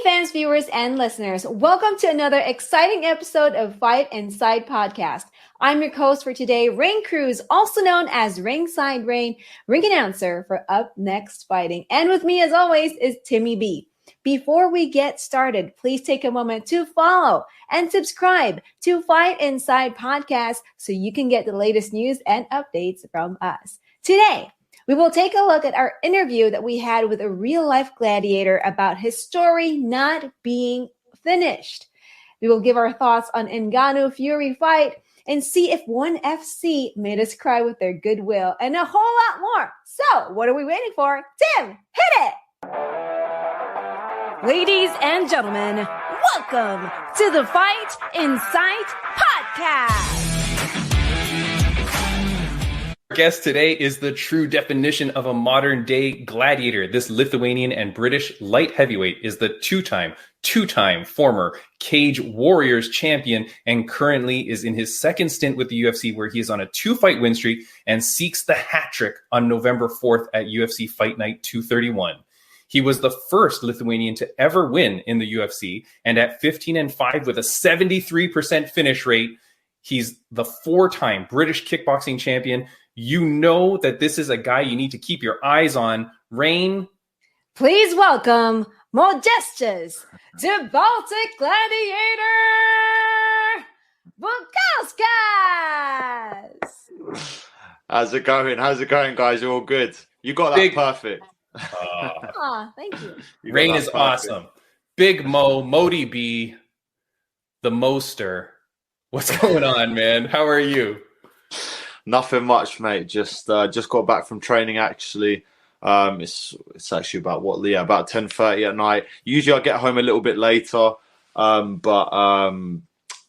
fans, viewers, and listeners. Welcome to another exciting episode of Fight Inside Podcast. I'm your host for today, Raine Cruz, also known as Ringside Raine, ring announcer for Up Next Fighting. And with me, as always, is Timmy B. Before we get started, please take a moment to follow and subscribe to Fight Inside Podcast so you can get the latest news and updates from us. Today, we will take a look at our interview that we had with a real-life gladiator about his story not being finished. We will give our thoughts on Ngannou Fury fight and see if ONE FC made us cry with their goodwill and a whole lot more. So, what are we waiting for? Tim, hit it! Ladies and gentlemen, welcome to the Fight Inside Podcast. Our guest today is the true definition of a modern day gladiator. This Lithuanian and British light heavyweight is the two-time former Cage Warriors champion and currently is in his second stint with the UFC, where he is on a 2-fight win streak and seeks the hat trick on November 4th at UFC Fight Night 231. He was the first Lithuanian to ever win in the UFC, and at 15-5 with a 73% finish rate, he's the 4-time British kickboxing champion. You know that this is a guy you need to keep your eyes on. Raine, please welcome Modestas Bukauskas Bukauskas. How's it going, guys? You're all good. You got that perfect. Thank you. Raine is awesome. Big Mo, Modi B, the Moster. What's going on, man? How are you? Nothing much, mate. Just got back from training. Actually, it's actually about about 10:30 at night. Usually, I get home a little bit later, but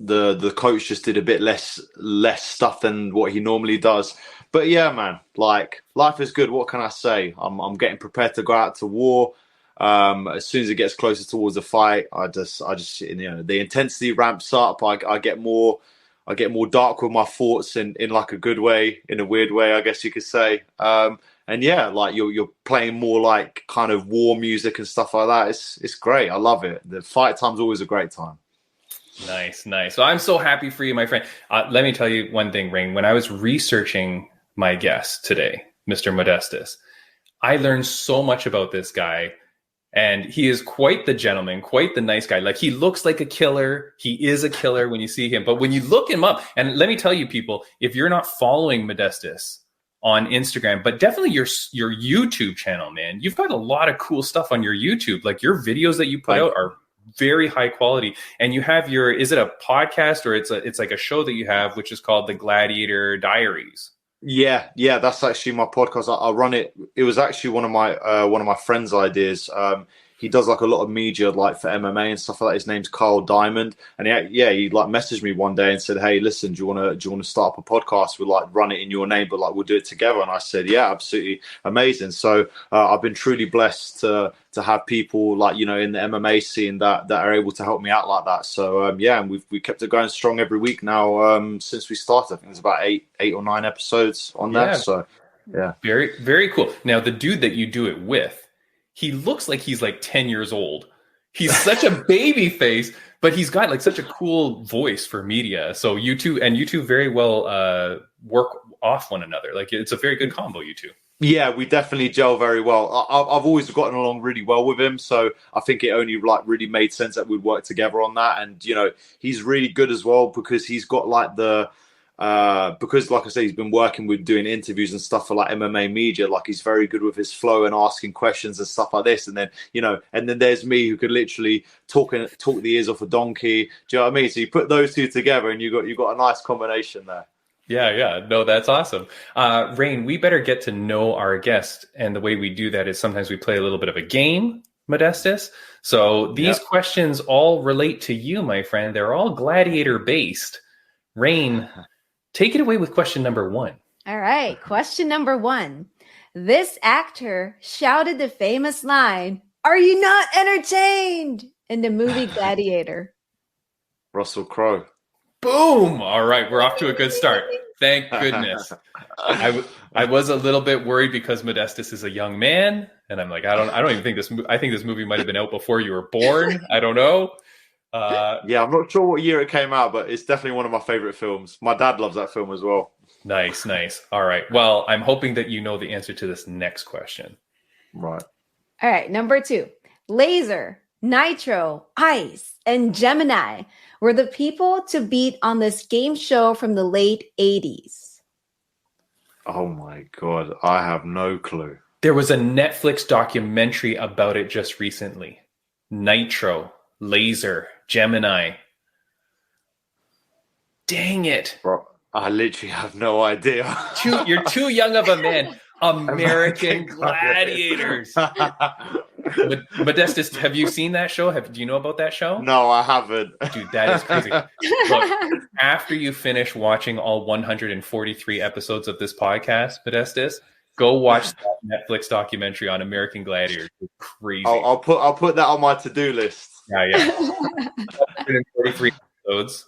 the coach just did a bit less stuff than what he normally does. But yeah, man, like life is good. What can I say? I'm getting prepared to go out to war. As soon as it gets closer towards the fight, I just the intensity ramps up. I get more dark with my thoughts in like a good way, in a weird way, I guess you could say. And yeah, like you're playing more like kind of war music and stuff like that. It's great. I love it. The fight time's always a great time. Nice. So I'm so happy for you, my friend. Let me tell you one thing, Raine. When I was researching my guest today, Mr. Modestas, I learned so much about this guy. And he is quite the gentleman, quite the nice guy. Like, he looks like a killer. He is a killer when you see him. But when you look him up, and let me tell you, people, if you're not following Modestas on Instagram, but definitely your YouTube channel, man, you've got a lot of cool stuff on your YouTube. Like, your videos that you put out are very high quality. And you have is it a podcast, or it's like a show that you have, which is called The Gladiator Diaries? Yeah, that's actually my podcast. I run it. It was actually one of my friends' ideas. He does like a lot of media, like for MMA and stuff like that. His name's Carl Diamond, and he like messaged me one day and said, "Hey, listen, do you want to start up a podcast? We'll like run it in your name, but like we'll do it together." And I said, "Yeah, absolutely amazing." So I've been truly blessed to have people like in the MMA scene that are able to help me out like that. So and we kept it going strong every week now since we started. I think there's about eight or 9 episodes on that. So yeah, very, very cool. Now, the dude that you do it with, he looks like he's like 10 years old. He's such a baby face, but he's got like such a cool voice for media. So you two very well work off one another. Like, it's a very good combo, you two. Yeah, we definitely gel very well. I've always gotten along really well with him, so I think it only like really made sense that we'd work together on that. And he's really good as well because he's got like because like I say, he's been working with doing interviews and stuff for like MMA media. Like, he's very good with his flow and asking questions and stuff like this. And then and then there's me, who could literally talk the ears off a donkey. Do you know what I mean? So you put those two together and you got a nice combination there. Yeah. No, that's awesome. Raine, we better get to know our guest. And the way we do that is sometimes we play a little bit of a game, Modestas. So these questions all relate to you, my friend. They're all gladiator based. Raine, take it away with question number 1. All right. Question number 1. This actor shouted the famous line, "Are you not entertained?" in the movie Gladiator. Russell Crowe. Boom! All right, we're off to a good start. Thank goodness. I was a little bit worried because Modestas is a young man And I'm like, I don't even think I think this movie might have been out before you were born. I don't know. Yeah, I'm not sure what year it came out, but it's definitely one of my favorite films. My dad loves that film as well. Nice. All right. Well, I'm hoping that you know the answer to this next question. Right. All right, number 2. Laser, Nitro, Ice, and Gemini were the people to beat on this game show from the late 80s. Oh my God, I have no clue. There was a Netflix documentary about it just recently. Nitro, Laser, Gemini. Dang it. Bro, I literally have no idea. You're too young of a man. American Gladiators. Modestas, have you seen that show? Do you know about that show? No, I haven't. Dude, that is crazy. Look, after you finish watching all 143 episodes of this podcast, Modestas, go watch that Netflix documentary on American Gladiators. It's crazy. I'll put that on my to-do list. Yeah. 143 episodes.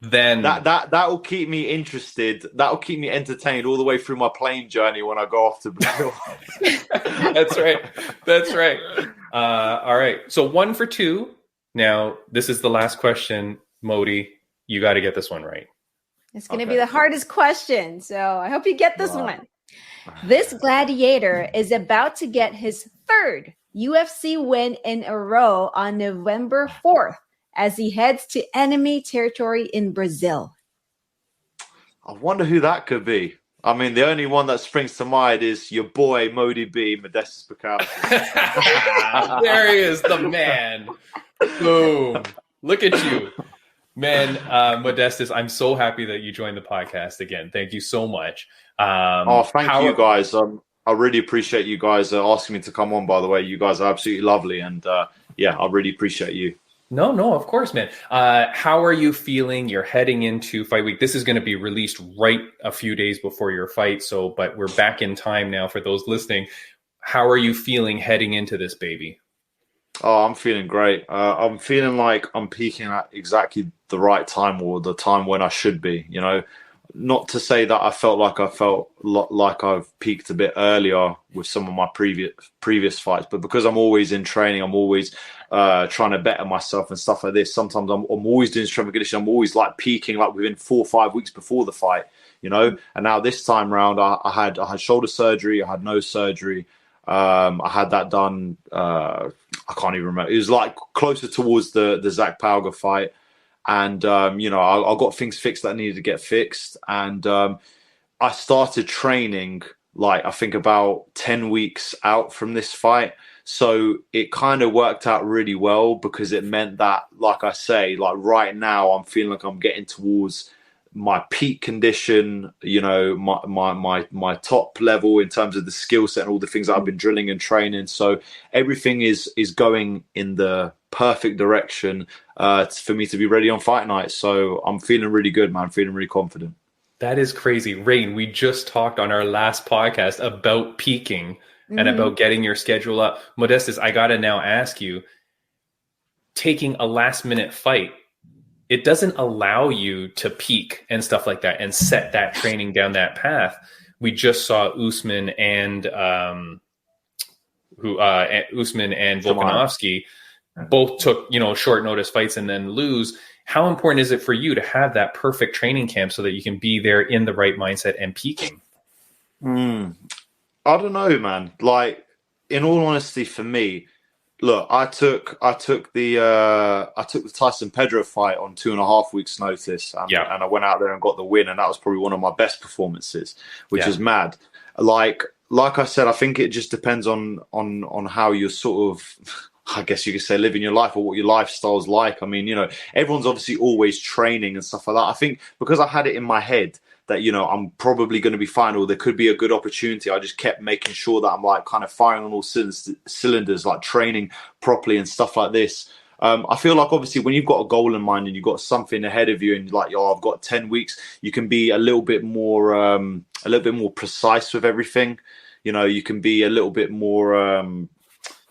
Then that will keep me interested. That will keep me entertained all the way through my plane journey when I go off to Brazil. That's right. All right. So 1 for 2. Now, this is the last question. Modi, you got to get this one right. It's going to be the hardest question. So I hope you get this one. This gladiator is about to get his 3rd UFC win in a row on November 4th. As he heads to enemy territory in Brazil. I wonder who that could be. I mean, the only one that springs to mind is your boy, Modi B, Modestas Bukauskas. There he is, the man. Boom. Look at you. Man, Modestas, I'm so happy that you joined the podcast again. Thank you so much. Thank you guys. I really appreciate you guys asking me to come on, by the way. You guys are absolutely lovely. And I really appreciate you. No, of course, man. How are you feeling? You're heading into fight week. This is going to be released right a few days before your fight. But we're back in time now for those listening. How are you feeling heading into this, baby? Oh, I'm feeling great. I'm feeling like I'm peaking at exactly the right time, or the time when I should be, you know. Not to say that I felt like I've peaked a bit earlier with some of my previous fights, but because I'm always in training, I'm always trying to better myself and stuff like this. Sometimes I'm always doing strength and conditioning. I'm always like peaking like within 4 or 5 weeks before the fight, you know. And now this time round, I had shoulder surgery. I had nose surgery. I had that done. I can't even remember. It was like closer towards the Zach Pauga fight. And, I got things fixed that needed to get fixed. And I started training, like, I think about 10 weeks out from this fight. So it kind of worked out really well, because it meant that, like I say, like right now, I'm feeling like I'm getting towards my peak condition, you know, my top level in terms of the skill set and all the things that I've been drilling and training. So everything is going in the perfect direction for me to be ready on fight night. So I'm feeling really good, man. Feeling really confident. That is crazy. Raine, we just talked on our last podcast about peaking and about getting your schedule up. Modestas, I got to now ask you, taking a last minute fight, it doesn't allow you to peak and stuff like that and set that training down that path. We just saw Usman and Volkanovski both took, short notice fights and then lose. How important is it for you to have that perfect training camp so that you can be there in the right mindset and peaking? I don't know, man. Like, in all honesty, for me, look, I took the Tyson Pedro fight on 2.5 weeks' notice, and I went out there and got the win, and that was probably one of my best performances, which is mad. Like I said, I think it just depends on how you're sort of, I guess you could say, living your life, or what your lifestyle's like. I mean, everyone's obviously always training and stuff like that. I think because I had it in my head that, I'm probably going to be fine, or there could be a good opportunity, I just kept making sure that I'm like kind of firing on all cylinders, like training properly and stuff like this. I feel like obviously when you've got a goal in mind and you've got something ahead of you, and like, I've got 10 weeks, you can be a little bit more precise with everything. You can be a little bit more,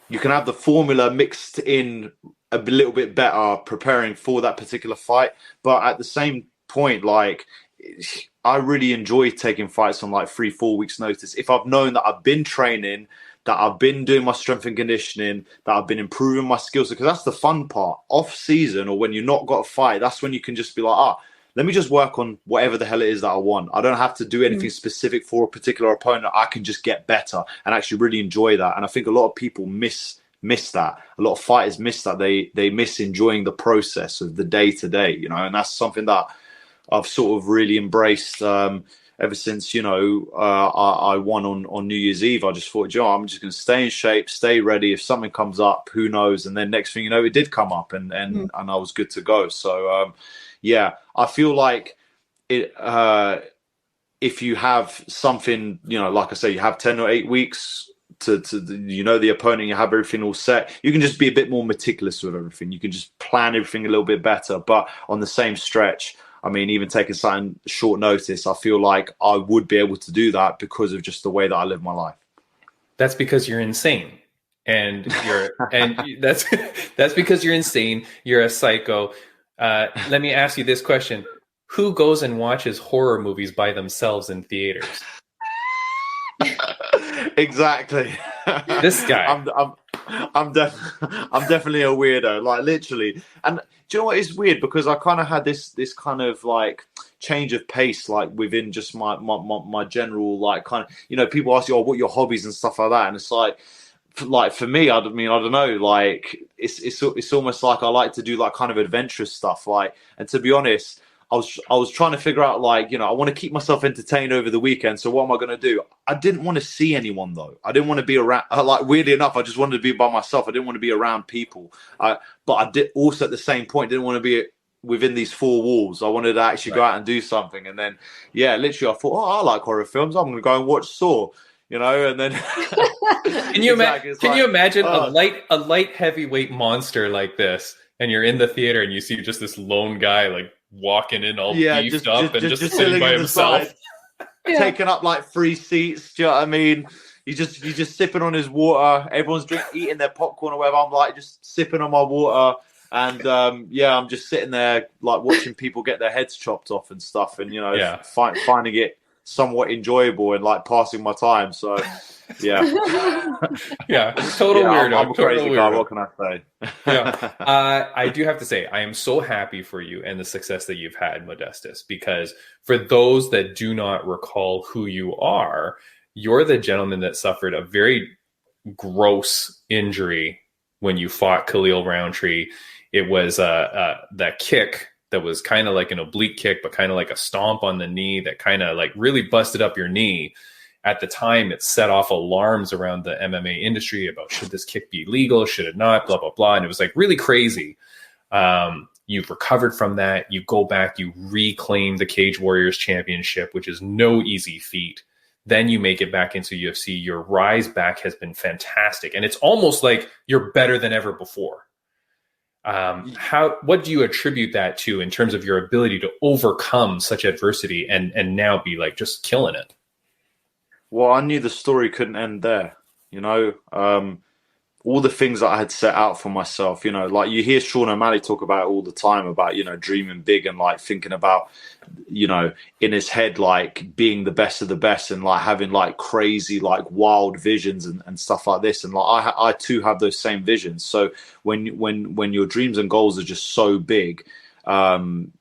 you can have the formula mixed in a little bit better preparing for that particular fight. But at the same point, like, I really enjoy taking fights on like 3-4 weeks notice. If I've known that I've been training, that I've been doing my strength and conditioning, that I've been improving my skills. Because that's the fun part. Off season, or when you're not got a fight, that's when you can just be like, let me just work on whatever the hell it is that I want. I don't have to do anything specific for a particular opponent. I can just get better and actually really enjoy that. And I think a lot of people miss that. A lot of fighters miss that. They miss enjoying the process of the day to day, you know, and that's something that I've sort of really embraced ever since, you know, I won on New Year's Eve. I just thought, I'm just going to stay in shape, stay ready. If something comes up, who knows? And then next thing you know, it did come up, and I was good to go. So, I feel like it. If you have something, you know, like I say, you have 10 or 8 weeks to you know the opponent, you have everything all set, you can just be a bit more meticulous with everything. You can just plan everything a little bit better. But on the same stretch, I mean, even taking something short notice, I feel like I would be able to do that because of just the way that I live my life. That's because you're insane. And that's because you're insane. You're a psycho. Let me ask you this question. Who goes and watches horror movies by themselves in theaters? Exactly. This guy. I'm definitely a weirdo, like literally. And do you know what is weird? Because I kind of had this kind of like change of pace, like within just my general, like kind of, you know, people ask you, what are your hobbies and stuff like that, and it's like for me, I mean, I don't know, like it's almost like I like to do like kind of adventurous stuff, like, and to be honest, I was trying to figure out, like, you know, I want to keep myself entertained over the weekend. So what am I going to do? I didn't want to see anyone, though. I didn't want to be around. Like, weirdly enough, I just wanted to be by myself. I didn't want to be around people. But I did also at the same point didn't want to be within these four walls. I wanted to actually go out and do something. And then, literally, I thought, I like horror films. I'm going to go and watch Saw. You know, and then can you imagine a light heavyweight monster like this, and you're in the theater and you see just this lone guy like walking in all beefed up and just sitting by himself, taking up like 3 seats. Do you know what I mean? You just sipping on his water. Everyone's eating their popcorn or whatever. I'm like just sipping on my water, and I'm just sitting there like watching people get their heads chopped off and stuff, and you know, finding it somewhat enjoyable and like passing my time. So total weirdo. I'm a crazy guy. What can I say? I do have to say, I am so happy for you and the success that you've had, Modestas, because for those that do not recall who you are, you're the gentleman that suffered a very gross injury when you fought Khalil Roundtree. It was that kick that was kind of like an oblique kick, but kind of like a stomp on the knee that kind of like really busted up your knee. At the time, it set off alarms around the MMA industry about should this kick be legal, should it not, blah, blah, blah. And it was like really crazy. You've recovered from that. You go back, you reclaim the Cage Warriors Championship, which is no easy feat. Then you make it back into UFC. Your rise back has been fantastic. And it's almost like you're better than ever before. What do you attribute that to in terms of your ability to overcome such adversity and now be like just killing it? Well, I knew the story couldn't end there. You know, all the things that I had set out for myself, you know, like you hear Sean O'Malley talk about it all the time about, you know, dreaming big and like thinking about, you know, in his head, like being the best of the best and like having like crazy, like wild visions and stuff like this. And like, I too have those same visions. So when your dreams and goals are just so big, and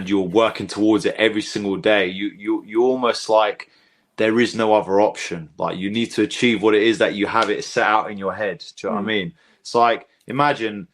you're working towards it every single day, you almost like, there is no other option. Like you need to achieve what it is that you have it set out in your head. Do you know what I mean? It's like, imagine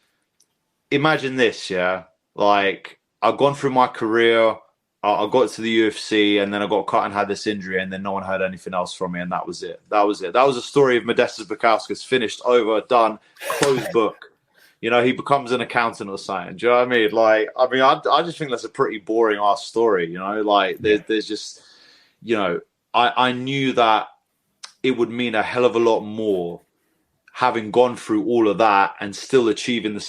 this, yeah? Like I've gone through my career, I got to the UFC and then I got cut and had this injury and then no one heard anything else from me and that was it. That was the story of Modestas Bukauskas, finished, over, done, closed book. You know, he becomes an accountant or something. Do you know what I mean? Like, I just think that's a pretty boring ass story, you know? Like there's just, you know, I knew that it would mean a hell of a lot more having gone through all of that and still achieving the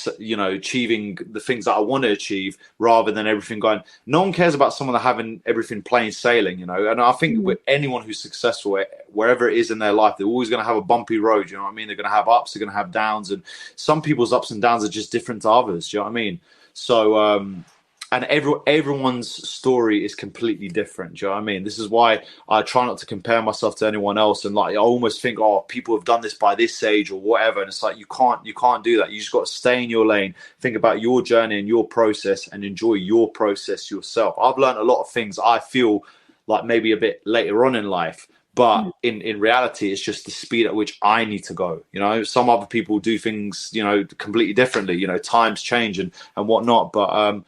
things that I want to achieve rather than everything going. No one cares about someone that having everything plain sailing, you know. And I think with anyone who's successful, wherever it is in their life, they're always going to have a bumpy road. You know what I mean? They're going to have ups, they're going to have downs, and some people's ups and downs are just different to others. Do you know what I mean? So and everyone's story is completely different. Do you know what I mean? This is why I try not to compare myself to anyone else. And like, I almost think, oh, people have done this by this age or whatever. And it's like, you can't do that. You just got to stay in your lane, think about your journey and your process, and enjoy your process yourself. I've learned a lot of things I feel like maybe a bit later on in life, but in reality, it's just the speed at which I need to go. You know, some other people do things, you know, completely differently. You know, times change and whatnot. But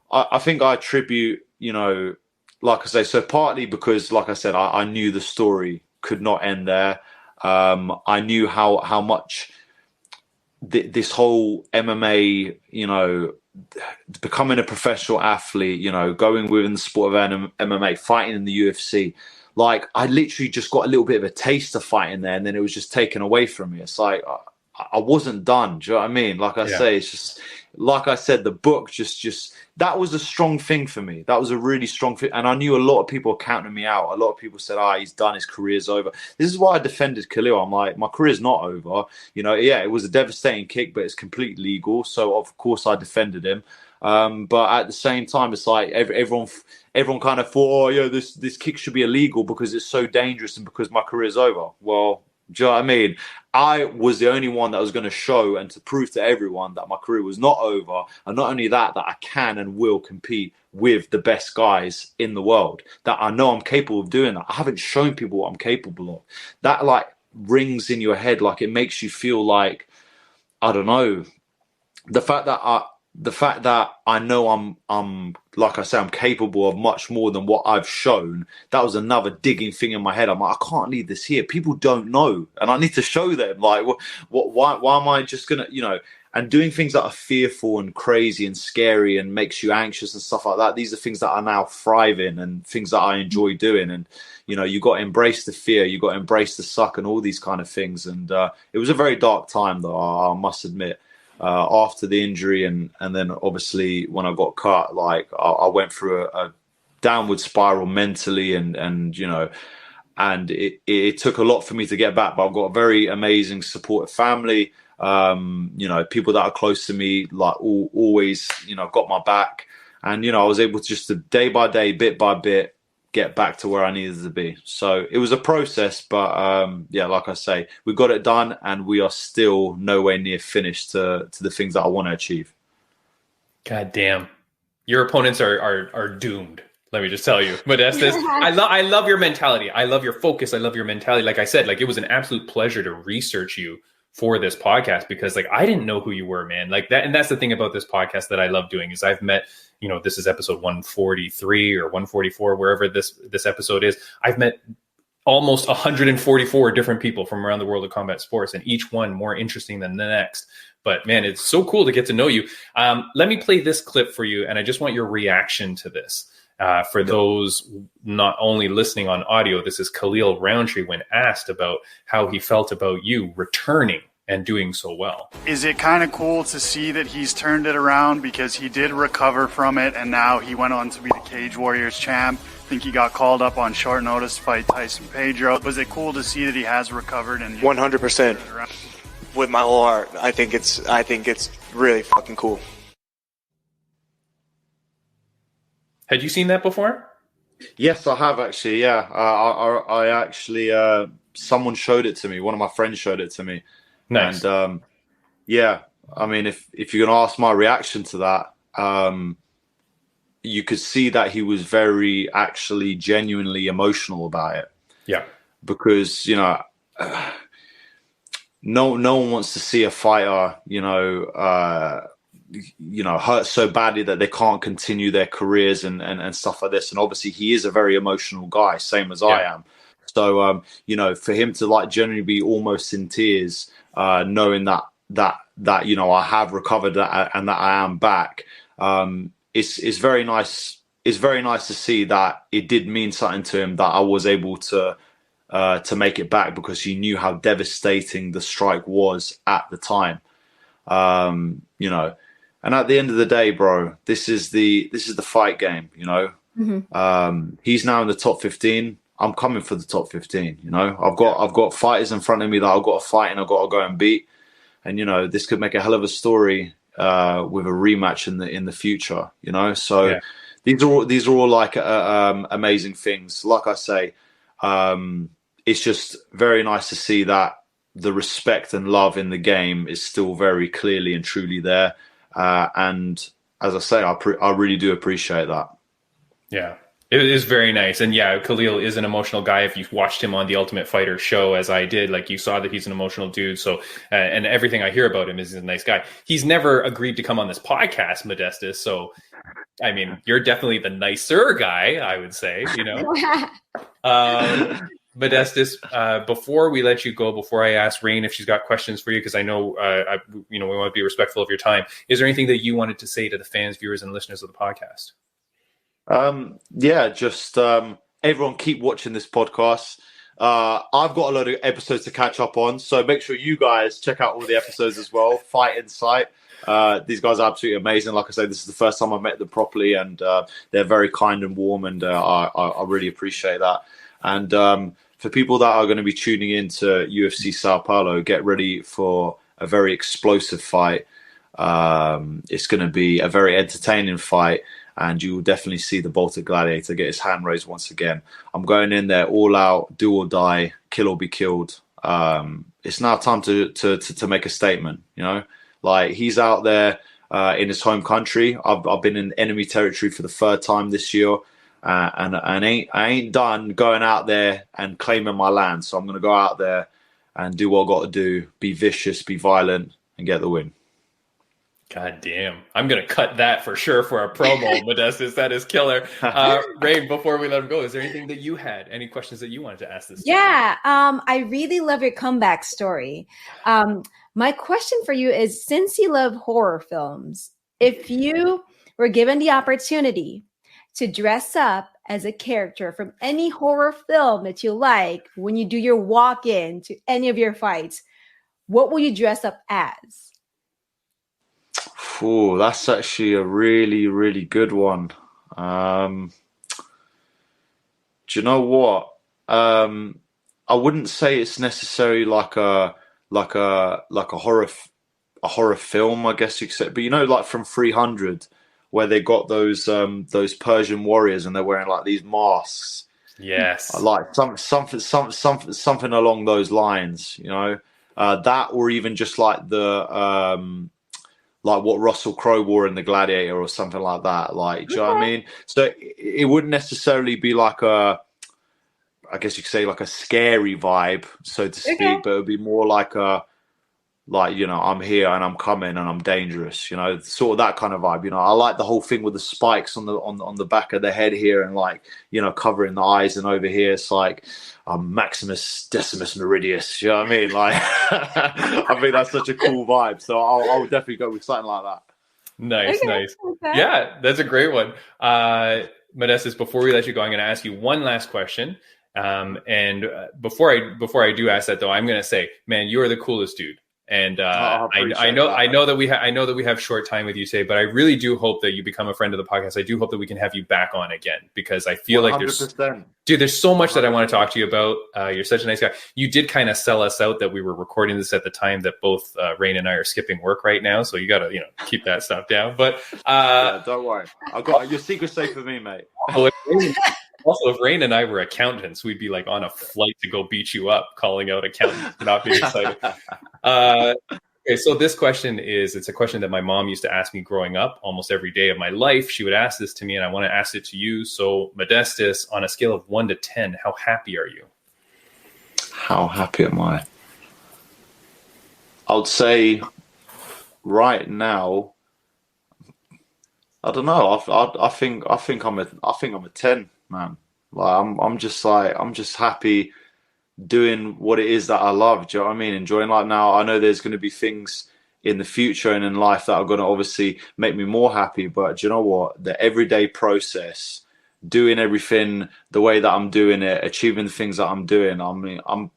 I think I attribute, you know, like I say, so partly because, like I said, I knew the story could not end there. I knew how much this whole MMA, you know, becoming a professional athlete, you know, going within the sport of MMA, fighting in the UFC, like I literally just got a little bit of a taste of fighting there, and then it was just taken away from me. It's like I wasn't done. Do you know what I mean? Like I say, it's just like I said, the book just that was a strong thing for me. That was a really strong thing, and I knew a lot of people were counting me out. A lot of people said, he's done, his career's over. This is why I defended Khalil. I'm like, my career's not over. You know, yeah, it was a devastating kick, but it's completely legal. So of course I defended him. But at the same time, it's like everyone kind of thought, this kick should be illegal because it's so dangerous and because my career's over. Well, do you know what I mean? I was the only one that was going to show and to prove to everyone that my career was not over. And not only that I can and will compete with the best guys in the world, that I know I'm capable of doing that. I haven't shown people what I'm capable of. That like rings in your head. Like it makes you feel like, I don't know, the fact that I know I'm like I say, I'm capable of much more than what I've shown. That was another digging thing in my head. I'm like, I can't leave this here. People don't know, and I need to show them. Like, why am I just gonna, you know? And doing things that are fearful and crazy and scary and makes you anxious and stuff like that. These are things that I now thrive in and things that I enjoy doing. And you know, you got to embrace the fear, you got to embrace the suck, and all these kind of things. And it was a very dark time, though. I must admit. After the injury and then obviously when I got cut, like I went through a downward spiral mentally and you know, and it took a lot for me to get back, but I've got a very amazing supportive family, you know, people that are close to me, like always, you know, got my back, and you know, I was able to just day by day, bit by bit, get back to where I needed to be. So it was a process, but yeah, like I say, we got it done, and we are still nowhere near finished to the things that I want to achieve. God damn, your opponents are doomed. Let me just tell you, Modestas. I love your mentality. I love your focus. I love your mentality. Like I said, like it was an absolute pleasure to research you for this podcast, because like I didn't know who you were, man. Like that, and that's the thing about this podcast that I love doing is I've met, you know, this is episode 143 or 144, wherever this episode is. I've met almost 144 different people from around the world of combat sports, and each one more interesting than the next. But man, it's so cool to get to know you. Let me play this clip for you, and I just want your reaction to this. For those not only listening on audio, this is Khalil Roundtree when asked about how he felt about you returning and doing so well. Is it kind of cool to see that he's turned it around, because he did recover from it and now he went on to be the Cage Warriors champ? I think he got called up on short notice to fight Tyson Pedro. Was it cool to see that he has recovered? And 100%. With my whole heart. I think it's really fucking cool. Had you seen that before? Yes, I have actually. Yeah, I actually someone showed it to me. One of my friends showed it to me. Nice. And yeah, I mean, if you're gonna ask my reaction to that, you could see that he was very actually genuinely emotional about it. Yeah, because you know, no one wants to see a fighter, you know, hurt so badly that they can't continue their careers and stuff like this. And obviously he is a very emotional guy, same as I am. So, you know, for him to like generally be almost in tears, knowing that, you know, I have recovered and that I am back, it's very nice. It's very nice to see that it did mean something to him that I was able to make it back, because he knew how devastating the strike was at the time. You know, and at the end of the day, bro, this is the fight game, you know. Mm-hmm. He's now in the top 15. I'm coming for the top 15, you know. I've got fighters in front of me that I've got to fight and I've got to go and beat. And, you know, this could make a hell of a story with a rematch in the future. You know, so Yeah. these are all like amazing things. Like I say, it's just very nice to see that the respect and love in the game is still very clearly and truly there. And as I say, I really do appreciate that. Yeah, it is very nice. And yeah, Khalil is an emotional guy. If you watched him on the Ultimate Fighter show, as I did, like you saw that he's an emotional dude. So, and everything I hear about him is he's a nice guy. He's never agreed to come on this podcast, Modestas. So, I mean, you're definitely the nicer guy, I would say, you know. Modestas, before we let you go, before I ask Raine if she's got questions for you, because I know, we want to be respectful of your time. Is there anything that you wanted to say to the fans, viewers, and listeners of the podcast? Yeah, just everyone keep watching this podcast. I've got a lot of episodes to catch up on, so make sure you guys check out all the episodes as well. Fight Insight. These guys are absolutely amazing. Like I say, this is the first time I've met them properly, and they're very kind and warm, and I really appreciate that. And for people that are going to be tuning into UFC Sao Paulo, get ready for a very explosive fight. It's going to be a very entertaining fight. And you will definitely see the Baltic Gladiator get his hand raised once again. I'm going in there all out, do or die, kill or be killed. It's now time to make a statement. You know, like he's out there in his home country. I've been in enemy territory for the third time this year, and I ain't done going out there and claiming my land. So I'm going to go out there and do what I got to do, be vicious, be violent, and get the win. God damn. I'm going to cut that for sure for a promo, Modestas. That is killer. Raine, before we let him go, is there anything that you had? Any questions that you wanted to ask this? Yeah, I really love your comeback story. My question for you is, since you love horror films, if you were given the opportunity to dress up as a character from any horror film that you like when you do your walk-in to any of your fights, what will you dress up as? Oh, that's actually a really, really good one. Do you know what? I wouldn't say it's necessarily like a horror film, I guess you could say. But you know, like from 300, where they got those Persian warriors and they're wearing like these masks. Yes, like something along those lines. You know, that, or even just like the like what Russell Crowe wore in The Gladiator or something like that. Like, do you know what I mean? So it wouldn't necessarily be like I guess you could say like a scary vibe, so to speak, but it would be more like you know, I'm here and I'm coming and I'm dangerous, you know, sort of that kind of vibe. You know, I like the whole thing with the spikes on the back of the head here and like, you know, covering the eyes, and over here it's like Maximus Decimus Meridius. You know what I mean? Like, I think that's such a cool vibe. So I'll definitely go with something like that. Nice. Yeah, that's a great one. Modestas, before we let you go, I'm going to ask you one last question. And before I do ask that though, I'm going to say, man, you are the coolest dude. And I know that we have short time with you today, but I really do hope that you become a friend of the podcast. I do hope that we can have you back on again, because I feel 100%. Like there's so much that I want to talk to you about. You're such a nice guy. You did kind of sell us out that we were recording this at the time that both Raine and I are skipping work right now, so you got to keep that stuff down. But yeah, don't worry, I've got your secret safe for me, mate. Also, if Raine and I were accountants, we'd be like on a flight to go beat you up, calling out accountants, not being excited. Okay, so this question it's a question that my mom used to ask me growing up almost every day of my life. She would ask this to me, and I want to ask it to you. So, Modestas, on a scale of 1 to 10, how happy are you? How happy am I? I would say right now, I don't know. I think I'm a 10, man. Like I'm just happy doing what it is that I love. Do you know what I mean? Enjoying life now. I know there's going to be things in the future and in life that are going to obviously make me more happy. But do you know what? The everyday process, doing everything the way that I'm doing it, achieving the things that I'm doing. I mean, I'm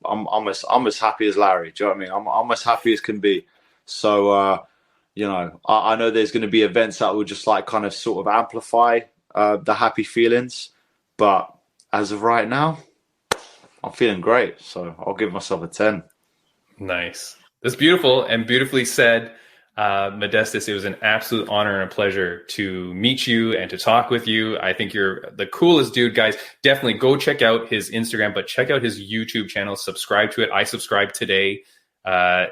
as happy as Larry. Do you know what I mean? I'm as happy as can be. So, you know, I know there's going to be events that will just like kind of sort of amplify the happy feelings. But as of right now, I'm feeling great. So I'll give myself a 10. Nice. That's beautiful and beautifully said. Modestas, it was an absolute honor and a pleasure to meet you and to talk with you. I think you're the coolest dude, guys. Definitely go check out his Instagram, but check out his YouTube channel. Subscribe to it. I subscribed today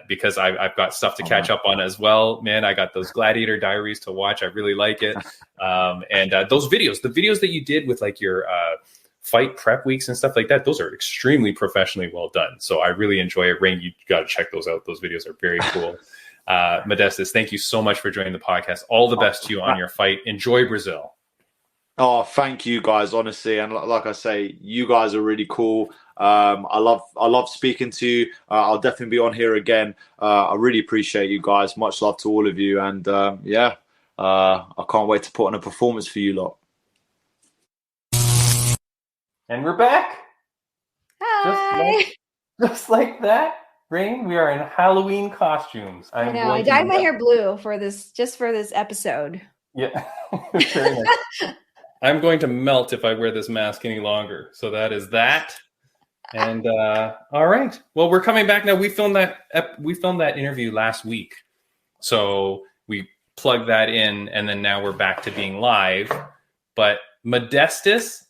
because I've got stuff to catch up on as well. Man, I got those Gladiator Diaries to watch. I really like it. And those videos, the videos that you did with like your fight prep weeks and stuff like that, those are extremely professionally well done. So I really enjoy it. Raine, you got to check those out. Those videos are very cool. Modestas, thank you so much for joining the podcast. All the best to you on your fight. Enjoy Brazil. Oh, thank you guys, honestly. And like I say, you guys are really cool. I love speaking to you. I'll definitely be on here again. I really appreciate you guys. Much love to all of you. And I can't wait to put on a performance for you lot. And we're back. Hi. Just like that. Raine, we are in Halloween costumes. I know. I dyed my hair blue for this episode. Yeah. Very nice. I'm going to melt if I wear this mask any longer. So that is that. And all right. Well, we're coming back now. We filmed that interview last week. So we plugged that in, and then now we're back to being live. But Modestas,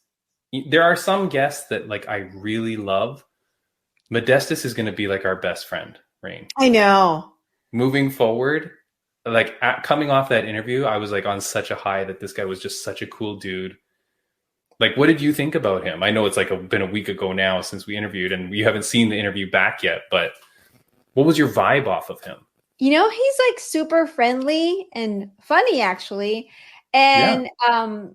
there are some guests that like I really love. Modestas is going to be like our best friend, Raine. I know. Moving forward, like coming off that interview, I was like on such a high that this guy was just such a cool dude. Like, what did you think about him? I know it's like been a week ago now since we interviewed, and we haven't seen the interview back yet, but what was your vibe off of him? You know, he's like super friendly and funny, actually. And I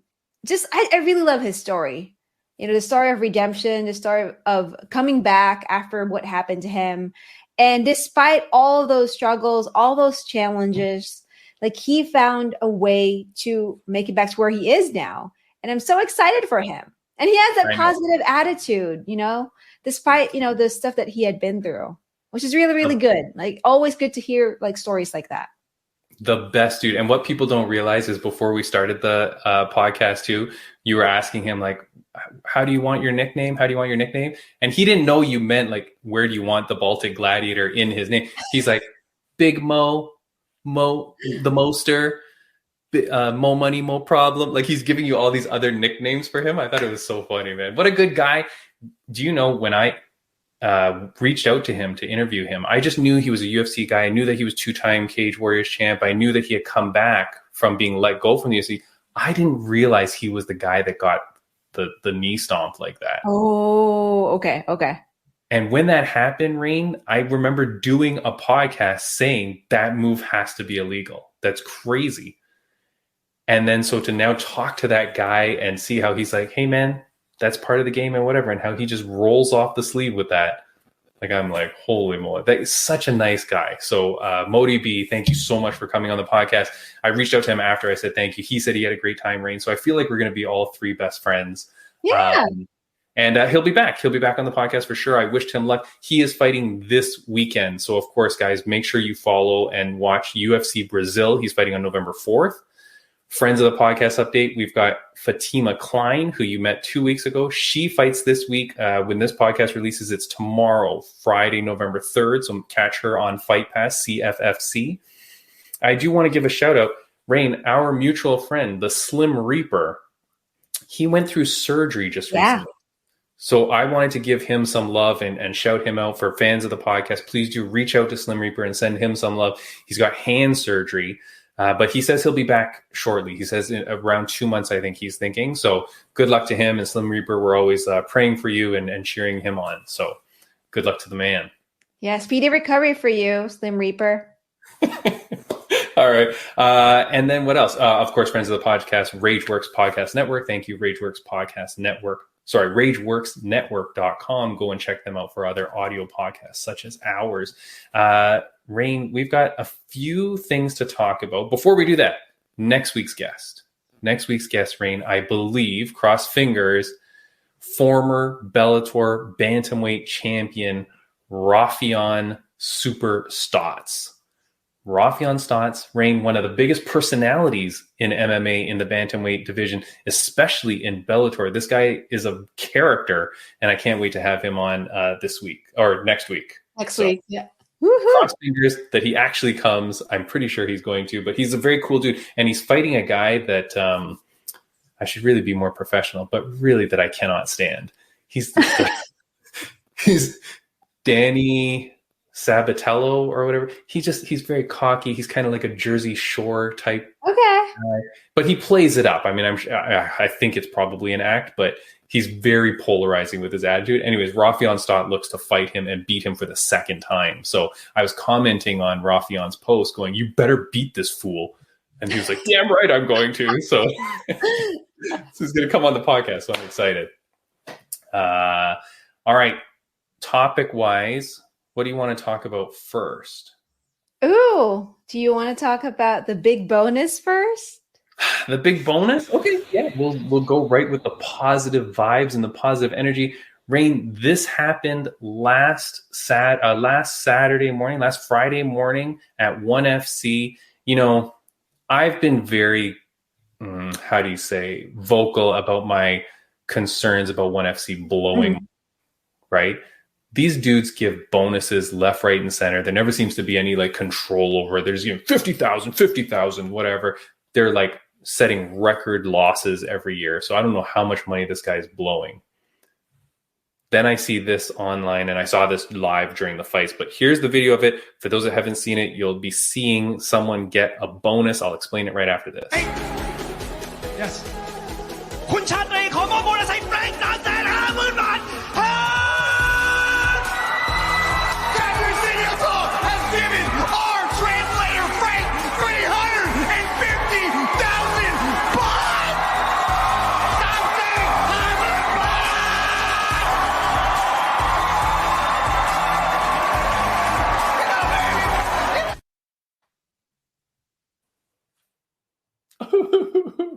really love his story. You know, the story of redemption, the story of coming back after what happened to him. And despite all of those struggles, all those challenges, like he found a way to make it back to where he is now. And I'm so excited for him. And he has that positive attitude, you know, despite, you know, the stuff that he had been through, which is really, really good. Like always good to hear like stories like that. The best dude. And what people don't realize is before we started the podcast too, you were asking him like, how do you want your nickname? How do you want your nickname? And he didn't know you meant like, where do you want the Baltic Gladiator in his name? He's like, Big Mo, the Moster, Mo Money, Mo Problem. Like he's giving you all these other nicknames for him. I thought it was so funny, man. What a good guy. Do you know when I reached out to him to interview him, I just knew he was a UFC guy. I knew that he was 2-time Cage Warriors champ. I knew that he had come back from being let go from the UFC. I didn't realize he was the guy that got the knee stomp like that. Oh, okay. And when that happened, Raine, I remember doing a podcast saying that move has to be illegal. That's crazy. And then so to now talk to that guy and see how he's like, hey man, that's part of the game and whatever, and how he just rolls off the sleeve with that. Like, I'm like, holy moly, that is such a nice guy. So Modi B, thank you so much for coming on the podcast. I reached out to him after I said thank you. He said he had a great time, Raine. So I feel like we're going to be all three best friends. Yeah. And he'll be back. He'll be back on the podcast for sure. I wished him luck. He is fighting this weekend. So, of course, guys, make sure you follow and watch UFC Brazil. He's fighting on November 4th. Friends of the podcast update, we've got Fatima Klein, who you met 2 weeks ago. She fights this week. When this podcast releases, it's tomorrow, Friday, November 3rd. So catch her on Fight Pass, CFFC. I do want to give a shout out. Raine, our mutual friend, the Slim Reaper, he went through surgery just recently. So I wanted to give him some love and shout him out for fans of the podcast. Please do reach out to Slim Reaper and send him some love. He's got hand surgery. But he says he'll be back shortly. He says in around 2 months, I think he's thinking. So good luck to him. And Slim Reaper, we're always praying for you and cheering him on. So good luck to the man. Yeah, speedy recovery for you, Slim Reaper. All right. And then what else? Of course, friends of the podcast, RageWorks Podcast Network. Thank you, RageWorks Podcast Network. Sorry, RageWorksNetwork.com. Go and check them out for other audio podcasts such as ours. Raine, we've got a few things to talk about. Before we do that, next week's guest, Raine, I believe, cross fingers, former Bellator bantamweight champion, Raufeon Super Stotts. Raufeon Stotts, Raine, one of the biggest personalities in MMA in the bantamweight division, especially in Bellator. This guy is a character, and I can't wait to have him on this week or next week. Next week, yeah. Cross fingers that he actually comes. I'm pretty sure he's going to, but he's a very cool dude. And he's fighting a guy that I should really be more professional, but really that I cannot stand. He's Danny Sabatello or whatever. He's very cocky. He's kind of like a Jersey Shore type. Okay. But he plays it up. I mean, I think it's probably an act, but he's very polarizing with his attitude. Anyways, Rafion Stott looks to fight him and beat him for the second time. So I was commenting on Rafion's post going, you better beat this fool. And he was like, damn right I'm going to. So, he's going to come on the podcast. So I'm excited. All right. Topic-wise, what do you want to talk about first? Ooh, do you want to talk about the big bonus first? The big bonus? Okay, yeah. We'll go right with the positive vibes and the positive energy. Raine, this happened last Friday morning at 1FC. You know, I've been very, vocal about my concerns about 1FC blowing, right? These dudes give bonuses left, right, and center. There never seems to be any like control over it. There's 50,000, whatever. They're like setting record losses every year. So I don't know how much money this guy's blowing. Then I see this online, and I saw this live during the fights. But here's the video of it. For those that haven't seen it, you'll be seeing someone get a bonus. I'll explain it right after this. Yes. คุณชาตรีขอมอบโบนัสให้แฟรงค์350,000 บาท Captain City Assault has given our translator Frank 350,000 baht. 350,000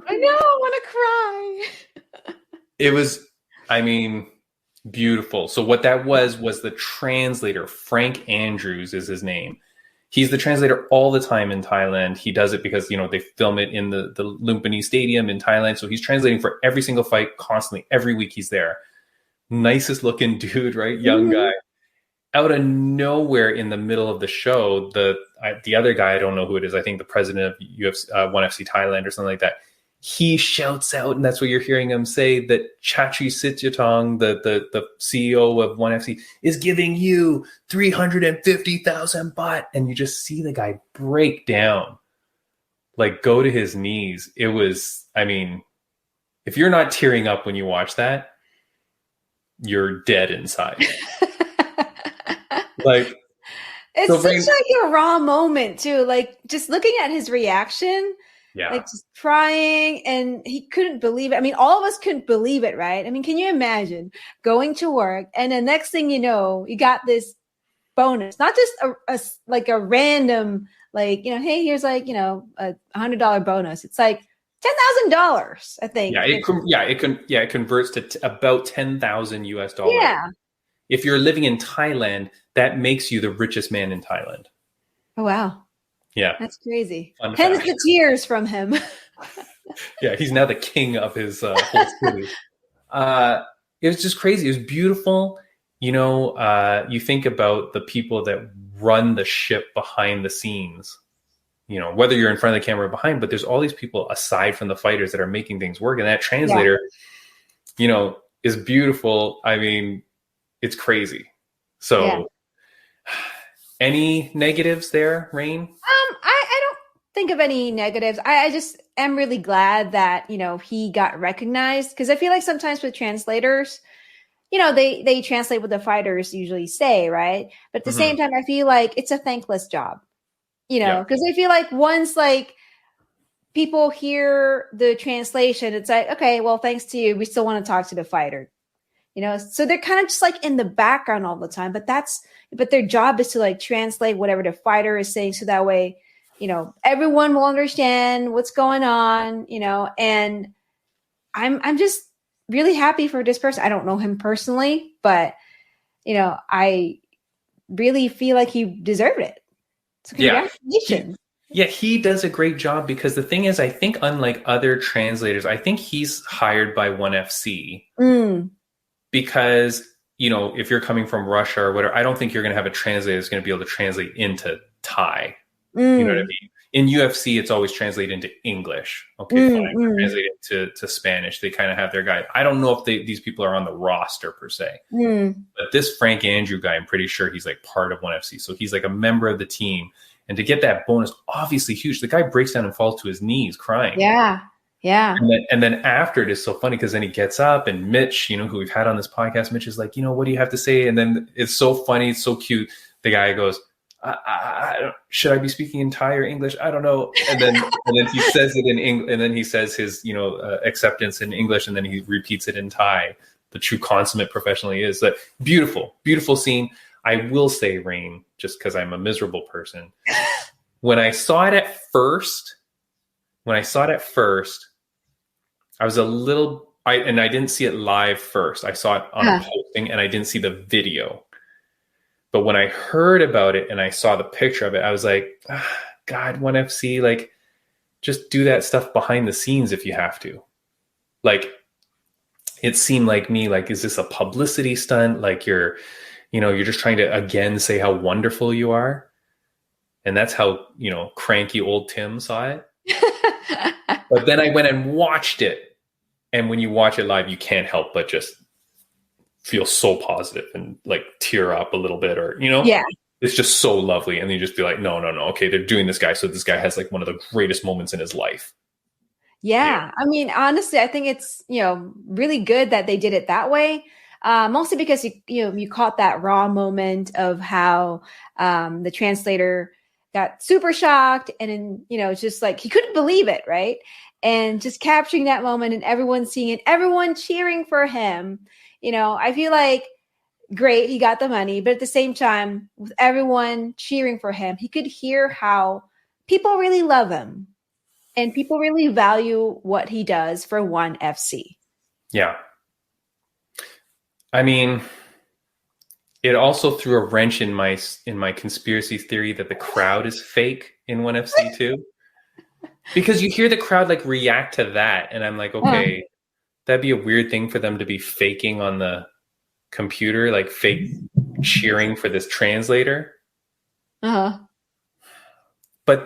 I know, I want to cry. It was, I mean, beautiful. So what that was the translator. Frank Andrews is his name. He's the translator all the time in Thailand. He does it because, you know, they film it in the Lumpini Stadium in Thailand. So he's translating for every single fight constantly. Every week he's there. Nicest looking dude, right? Young guy. Out of nowhere in the middle of the show, the other guy, I don't know who it is. I think the president of UFC, 1FC Thailand or something like that. He shouts out, and that's what you're hearing him say, that Chachi Sityatong, the CEO of 1FC, is giving you 350,000 baht. And you just see the guy break down, like go to his knees. It was, I mean, if you're not tearing up when you watch that, you're dead inside. Like, it's so such like a raw moment too. Like just looking at his reaction, like just crying, and he couldn't believe it. I mean, all of us couldn't believe it, right? I mean, can you imagine going to work and the next thing you know, you got this bonus, not just a random, like, you know, hey, here's like, you know, $100 bonus. It's like $10,000, I think. It converts to about 10,000 US dollars. Yeah. If you're living in Thailand, that makes you the richest man in Thailand. Oh, wow. Yeah. That's crazy. Fun Hence fact. the tears from him. Yeah, he's now the king of his whole city. It was just crazy. It was beautiful. You know, you think about the people that run the ship behind the scenes, you know, whether you're in front of the camera or behind, but there's all these people aside from the fighters that are making things work. And that translator, you know, is beautiful. I mean, it's crazy. So any negatives there, Raine? I don't think of any negatives. I just am really glad that, you know, he got recognized, because I feel like sometimes with translators, you know, they translate what the fighters usually say, right? But at the same time, I feel like it's a thankless job, you know, because I feel like once like people hear the translation, it's like, okay, well, thanks to you, we still want to talk to the fighter. You know, so they're kind of just like in the background all the time, but their job is to like translate whatever the fighter is saying. So that way, you know, everyone will understand what's going on, you know, and I'm just really happy for this person. I don't know him personally, but, you know, I really feel like he deserved it. So congratulations. He does a great job, because the thing is, I think unlike other translators, I think he's hired by 1FC. Because if you're coming from Russia or whatever, I don't think you're going to have a translator that's going to be able to translate into Thai. You know what I mean? In UFC, it's always translated into English. Okay, fine. Translate it to Spanish. They kind of have their guy. I don't know if these people are on the roster per se. But this Frank Andrew guy, I'm pretty sure he's like part of ONE FC. So he's like a member of the team. And to get that bonus, obviously huge. The guy breaks down and falls to his knees crying. Yeah. Yeah. And then after it is so funny because then he gets up and Mitch, who we've had on this podcast, Mitch is like, what do you have to say? And then it's so funny. It's so cute. The guy goes, should I be speaking in Thai or English? I don't know. And then he says it in English, and then he says his, acceptance in English, and then he repeats it in Thai. The true consummate professional he is. That beautiful, beautiful scene. I will say, Raine, just because I'm a miserable person. When I saw it at first, I was a little. I didn't see it live first. I saw it on a posting, and I didn't see the video. But when I heard about it and I saw the picture of it, I was like, God, ONE FC, like, just do that stuff behind the scenes if you have to. Like, it seemed like me, like, is this a publicity stunt? Like, you're just trying to, again, say how wonderful you are. And that's how, cranky old Tim saw it. But then I went and watched it. And when you watch it live, you can't help but just feel so positive and like tear up a little bit, or it's just so lovely. And you just be like, no, okay, they're doing this guy, so this guy has like one of the greatest moments in his life. I mean, honestly, I think it's really good that they did it that way, mostly because you caught that raw moment of how the translator got super shocked, and then it's just like he couldn't believe it, right? And just capturing that moment and everyone seeing it, everyone cheering for him. I feel like, great, he got the money, but at the same time, with everyone cheering for him, he could hear how people really love him and people really value what he does for ONE FC. Yeah. I mean, it also threw a wrench in my conspiracy theory that the crowd is fake in ONE FC too. Because you hear the crowd like react to that, and I'm like, okay, that'd be a weird thing for them to be faking on the computer, like fake cheering for this translator. But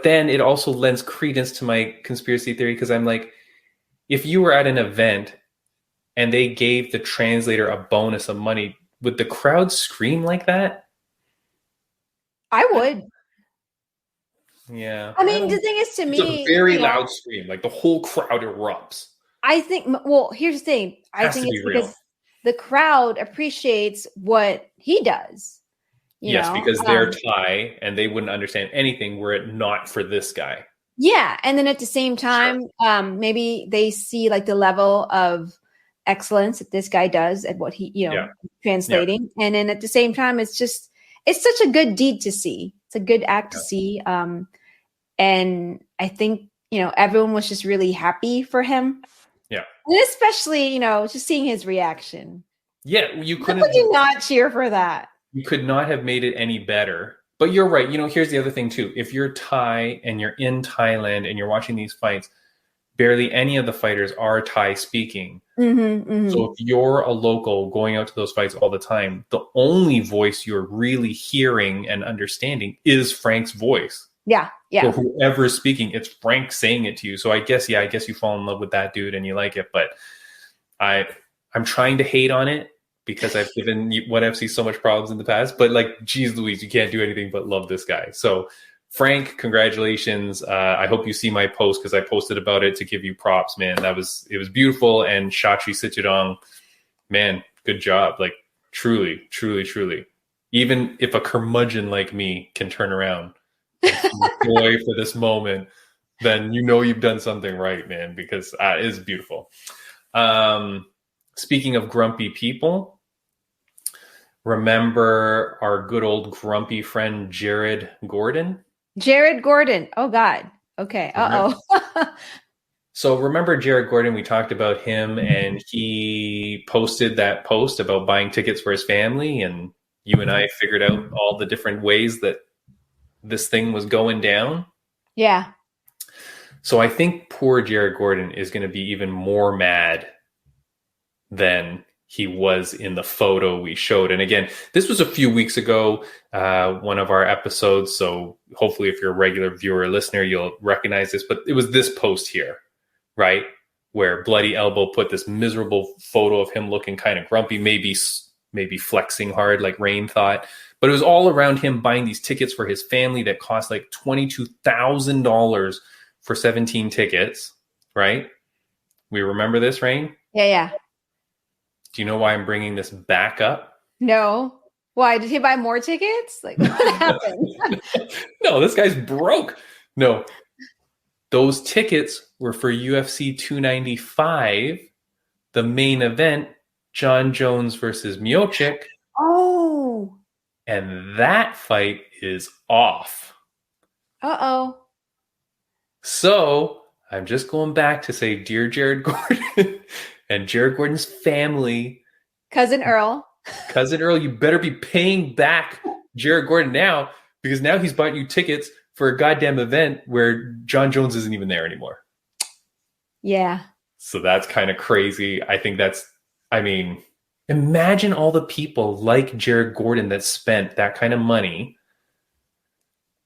then it also lends credence to my conspiracy theory, because I'm like, if you were at an event and they gave the translator a bonus of money, would the crowd scream like that? I would. Yeah. I mean, the thing is, to me, it's a very loud scream. Like the whole crowd erupts. I think, well, here's the thing. I think it's because the crowd appreciates what he does. Yes, because they're Thai and they wouldn't understand anything were it not for this guy. Yeah. And then at the same time, maybe they see like the level of excellence that this guy does at what he, translating. And then at the same time, it's such a good deed to see. It's a good act to see. And I think, everyone was just really happy for him. Yeah. And especially, just seeing his reaction. Yeah. How could you not cheer for that? You could not have made it any better. But you're right. Here's the other thing too. If you're Thai and you're in Thailand and you're watching these fights, barely any of the fighters are Thai speaking. So if you're a local going out to those fights all the time, the only voice you're really hearing and understanding is Frank's voice. Yeah. So whoever's speaking, it's Frank saying it to you. So I guess you fall in love with that dude and you like it. But I'm trying to hate on it because I've given ONE FC so much problems in the past. But like, geez Louise, you can't do anything but love this guy. So Frank, congratulations. I hope you see my post, because I posted about it to give you props, man. It was beautiful. And Shachi Sichidong, man, good job. Like truly, truly, truly. Even if a curmudgeon like me can turn around and joy for this moment, then you've done something right, man, because it is beautiful. Speaking of grumpy people, remember our good old grumpy friend Jared Gordon? Jared Gordon. Oh, God. Okay. So remember Jared Gordon, we talked about him, and he posted that post about buying tickets for his family, and you and I figured out all the different ways that this thing was going down. Yeah. So I think poor Jared Gordon is going to be even more mad than he was in the photo we showed. And again, this was a few weeks ago, one of our episodes. So hopefully if you're a regular viewer or listener, you'll recognize this. But it was this post here, right? Where Bloody Elbow put this miserable photo of him looking kind of grumpy, maybe flexing hard like Raine thought. But it was all around him buying these tickets for his family that cost like $22,000 for 17 tickets, right? We remember this, Raine? Yeah. Do you know why I'm bringing this back up? No. Why? Did he buy more tickets? Like, what happened? No, this guy's broke. No. Those tickets were for UFC 295, the main event, Jon Jones versus Miocic. Oh. And that fight is off. Uh-oh. So I'm just going back to say, dear Jared Gordon and Jared Gordon's family. Cousin Earl, you better be paying back Jared Gordon now, because now he's bought you tickets for a goddamn event where Jon Jones isn't even there anymore. Yeah. So that's kind of crazy. Imagine all the people like Jared Gordon that spent that kind of money.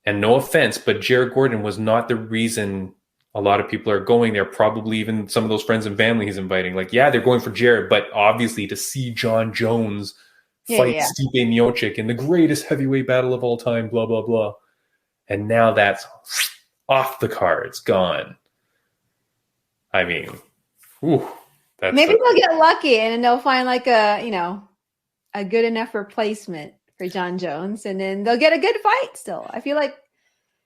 And no offense, but Jared Gordon was not the reason a lot of people are going there. Probably even some of those friends and family he's inviting. Like, yeah, they're going for Jared, but obviously to see Jon Jones fight Stipe Miocic in the greatest heavyweight battle of all time, blah, blah, blah. And now that's off the cards, gone. I mean, maybe they'll get lucky and then they'll find like a good enough replacement for Jon Jones, and then they'll get a good fight still. I feel like.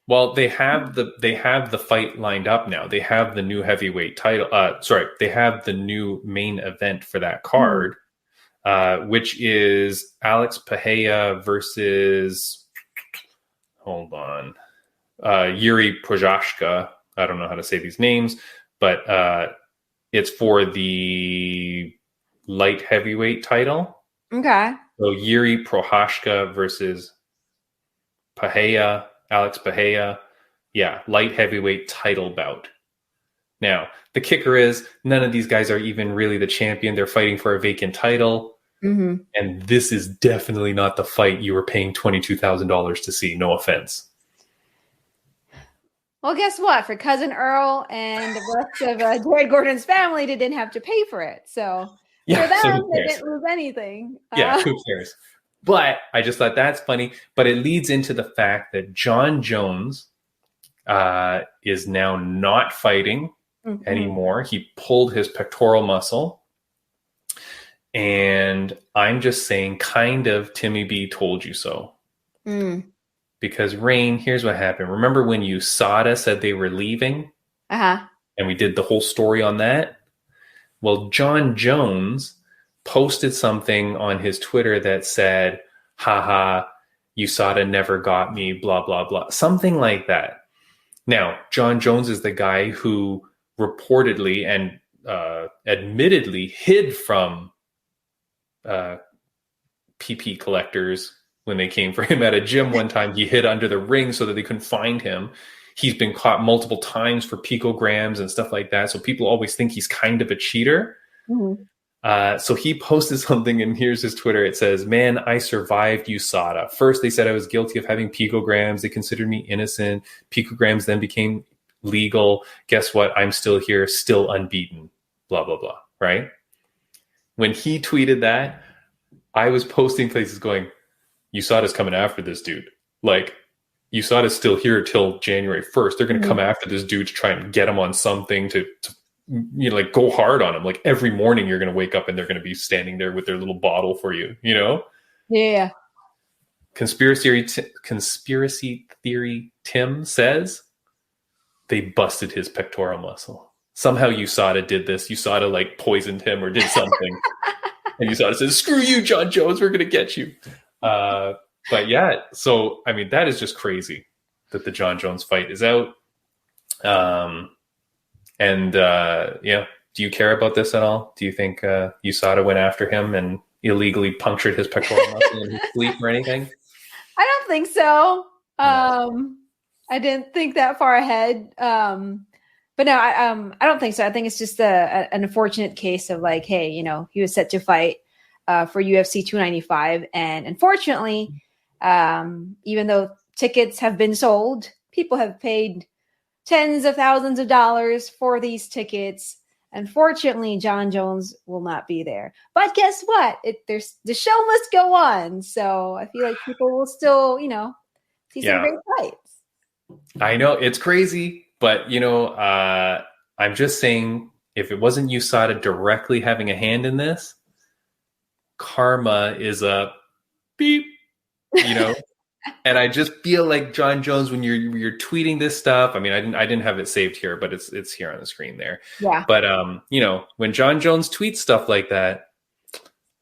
Well, they have the fight lined up now. They have the new heavyweight title. They have the new main event for that card, which is Alex Pereira versus. Hold on, Yuri Prochazka. I don't know how to say these names, but it's for the light heavyweight title. Okay. So Yuri Prochazka versus Alex Pereira. Yeah, light heavyweight title bout. Now, the kicker is none of these guys are even really the champion. They're fighting for a vacant title. Mm-hmm. And this is definitely not the fight you were paying $22,000 to see. No offense. Well, guess what? For Cousin Earl and the rest of Jared Gordon's family, they didn't have to pay for it. So for them, they didn't lose anything. Yeah, who cares? But I just thought that's funny. But it leads into the fact that Jon Jones is now not fighting anymore. He pulled his pectoral muscle. And I'm just saying, kind of, Timmy B told you so. Because Raine, here's what happened. Remember when USADA said they were leaving? And we did the whole story on that? Well, Jon Jones posted something on his Twitter that said, haha, USADA never got me, blah, blah, blah. Something like that. Now, Jon Jones is the guy who reportedly and admittedly hid from PP collectors when they came for him at a gym one time. He hid under the ring so that they couldn't find him. He's been caught multiple times for picograms and stuff like that. So people always think he's kind of a cheater. So he posted something, and here's his Twitter. It says, man, I survived USADA. First, they said I was guilty of having picograms. They considered me innocent. Picograms then became legal. Guess what? I'm still here, still unbeaten. Blah, blah, blah. Right? When he tweeted that, I was posting places going, USADA's coming after this dude. Like, USADA's still here till January 1st. They're going to come after this dude to try and get him on something to like go hard on him. Like every morning you're going to wake up and they're going to be standing there with their little bottle for you, Yeah. Conspiracy theory Tim says they busted his pectoral muscle. Somehow USADA did this. USADA like poisoned him or did something. And USADA says, screw you, Jon Jones, we're going to get you. But yeah, so, I mean, that is just crazy that the Jon Jones fight is out. Do you care about this at all? Do you think USADA went after him and illegally punctured his pectoral muscle in his sleep or anything? I don't think so. I didn't think that far ahead. But no, I don't think so. I think it's just an unfortunate case of like, hey, he was set to fight for UFC 295. And unfortunately, even though tickets have been sold, people have paid tens of thousands of dollars for these tickets. Unfortunately, Jon Jones will not be there. But guess what? The show must go on. So I feel like people will still, see some great fights. I know it's crazy, but I'm just saying, if it wasn't USADA directly having a hand in this, karma is a beep, And I just feel like Jon Jones, when you're tweeting this stuff. I mean, I didn't have it saved here, but it's here on the screen there. Yeah. But when Jon Jones tweets stuff like that,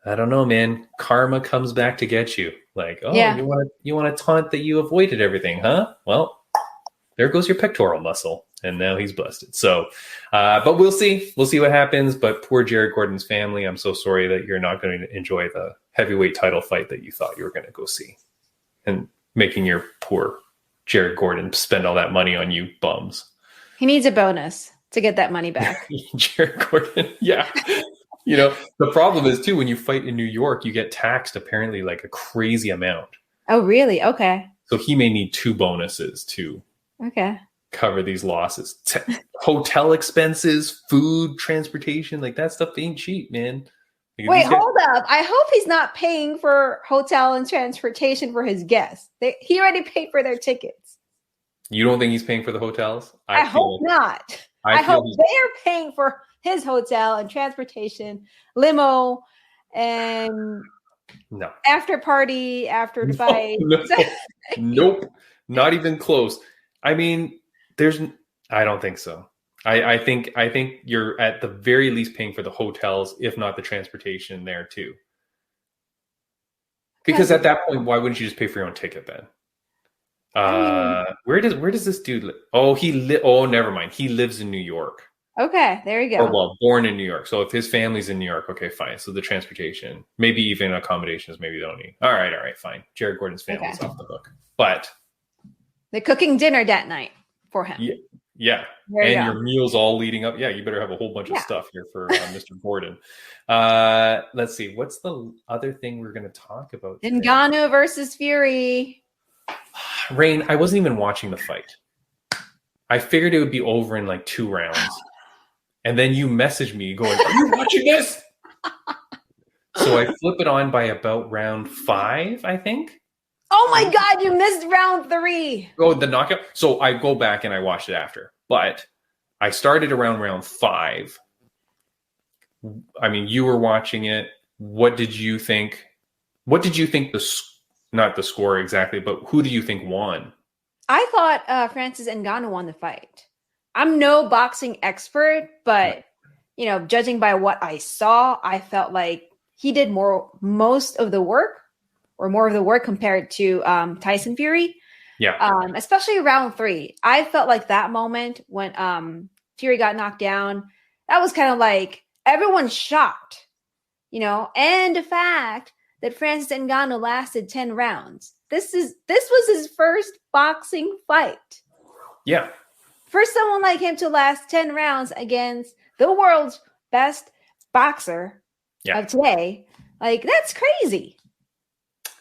I don't know, man. Karma comes back to get you. Like, you want to taunt that you avoided everything, huh? Well, there goes your pectoral muscle, and now he's busted. So, but we'll see. We'll see what happens. But poor Jared Gordon's family. I'm so sorry that you're not going to enjoy the heavyweight title fight that you thought you were going to go see. And making your poor Jared Gordon spend all that money on you bums. He needs a bonus to get that money back. Jared Gordon, yeah. The problem is, too, when you fight in New York, you get taxed apparently like a crazy amount. Oh, really? Okay. So he may need 2 bonuses to cover these losses. Hotel expenses, food, transportation, like that stuff ain't cheap, man. Wait, hold up. I hope he's not paying for hotel and transportation for his guests. He already paid for their tickets. You don't think he's paying for the hotels? I hope not. I hope they're paying for his hotel and transportation, limo, and after party, after the fight. Nope. Not even close. I mean, I don't think so. I think you're at the very least paying for the hotels, if not the transportation there too. Because at that point, why wouldn't you just pay for your own ticket then? Where does this dude live? Oh, never mind. He lives in New York. Okay, there you go. Or born in New York. So if his family's in New York, okay, fine. So the transportation, maybe even accommodations, maybe they don't need. All right, fine. Jared Gordon's family's off the hook. But they're cooking dinner that night for him. Yeah. And your meals all leading up. Yeah, you better have a whole bunch of stuff here for Mr. Gordon. Let's see. What's the other thing we're going to talk about today? Ngannou versus Fury. Raine, I wasn't even watching the fight. I figured it would be over in like 2 rounds. And then you messaged me going, are you watching this? So I flip it on by about round 5, I think. Oh my God, you missed round 3. Oh, the knockout. So I go back and I watched it after. But I started around round 5. I mean, you were watching it. What did you think? What did you think not the score exactly, but who do you think won? I thought Francis Ngannou won the fight. I'm no boxing expert, but judging by what I saw, I felt like he did most of the work, or more of the work compared to Tyson Fury. Yeah. Especially round 3. I felt like that moment when Fury got knocked down, that was kind of like everyone's shocked, and the fact that Francis Ngannou lasted 10 rounds. This was his first boxing fight. Yeah. For someone like him to last 10 rounds against the world's best boxer of today, like, that's crazy.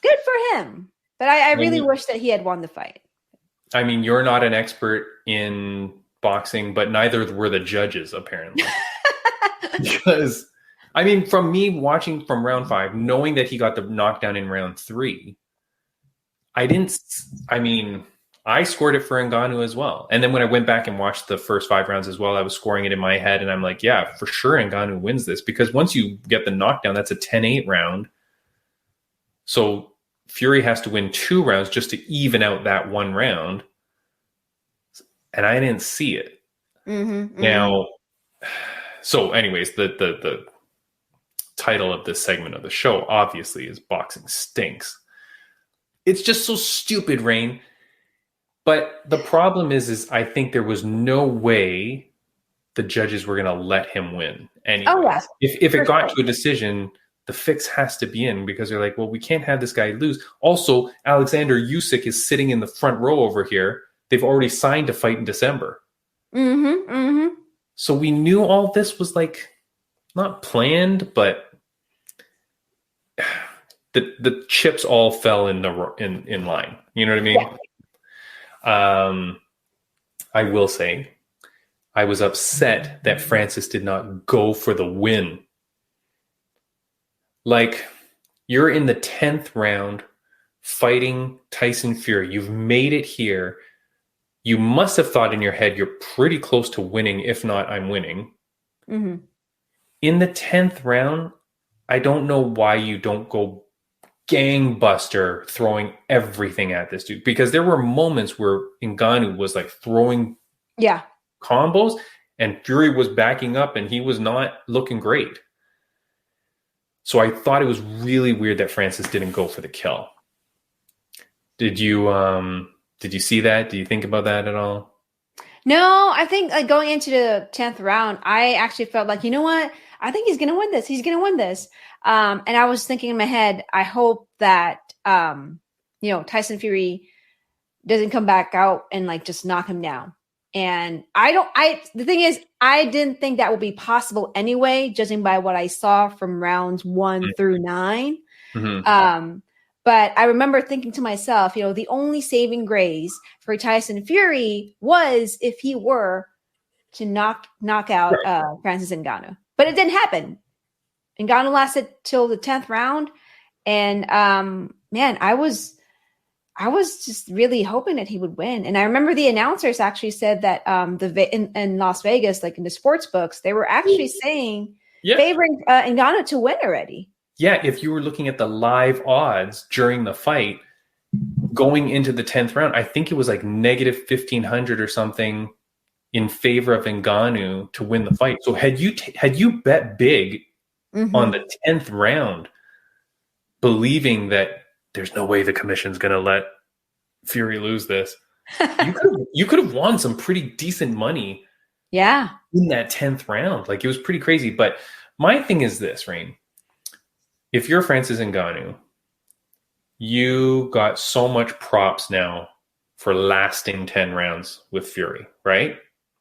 Good for him. But I really wish that he had won the fight. I mean, you're not an expert in boxing, but neither were the judges, apparently. Because, I mean, from me watching from round 5, knowing that he got the knockdown in round 3, I scored it for Ngannou as well. And then when I went back and watched the first 5 rounds as well, I was scoring it in my head. And I'm like, yeah, for sure Ngannou wins this. Because once you get the knockdown, that's a 10-8 round. So Fury has to win 2 rounds just to even out that 1 round. And I didn't see it. Now, so anyways, the title of this segment of the show obviously is Boxing Stinks. It's just so stupid, Raine. But the problem is I think there was no way the judges were going to let him win. Anyway, if it got to a decision, the fix has to be in, because they're like, well, we can't have this guy lose. Also, Alexander Usyk is sitting in the front row over here. They've already signed to fight in December. So we knew all this was like not planned, but the chips all fell in line. You know what I mean? Yeah. I will say, I was upset that Francis did not go for the win. Like, you're in the 10th round fighting Tyson Fury. You've made it here. You must have thought in your head you're pretty close to winning. If not, I'm winning. Mm-hmm. In the 10th round, I don't know why you don't go gangbuster throwing everything at this dude, because there were moments where Ngannou was like throwing combos and Fury was backing up and he was not looking great. So I thought it was really weird that Francis didn't go for the kill. Did you see that? Do you think about that at all? No, I think like going into the 10th round, I actually felt like, you know what? I think he's going to win this. He's going to win this. And I was thinking in my head, I hope that, Tyson Fury doesn't come back out and like just knock him down. And the thing is, I didn't think that would be possible anyway, judging by what I saw from rounds 1 through 9. Mm-hmm. But I remember thinking to myself, the only saving grace for Tyson Fury was if he were to knock out Francis Ngannou. But it didn't happen. Ngannou lasted till the 10th round. And man, I was just really hoping that he would win. And I remember the announcers actually said that in Las Vegas, like in the sports books, they were actually saying favoring Ngannou to win already. Yeah, if you were looking at the live odds during the fight, going into the 10th round, I think it was like negative 1,500 or something in favor of Ngannou to win the fight. So had you bet big on the 10th round, believing that there's no way the commission's going to let Fury lose this, you could have won some pretty decent money. Yeah, in that 10th round, like it was pretty crazy. But my thing is this, Raine. If you're Francis Ngannou, you got so much props now for lasting 10 rounds with Fury, right?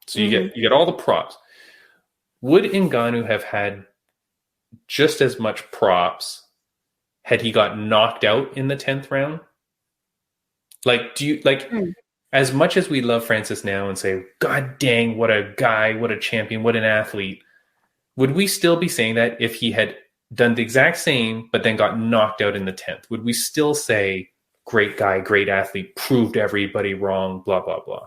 So you get all the props. Would Ngannou have had just as much props had he got knocked out in the 10th round? Like, as much as we love Francis now and say, God dang, what a guy, what a champion, what an athlete, would we still be saying that if he had done the exact same, but then got knocked out in the 10th? Would we still say, great guy, great athlete, proved everybody wrong, blah, blah, blah?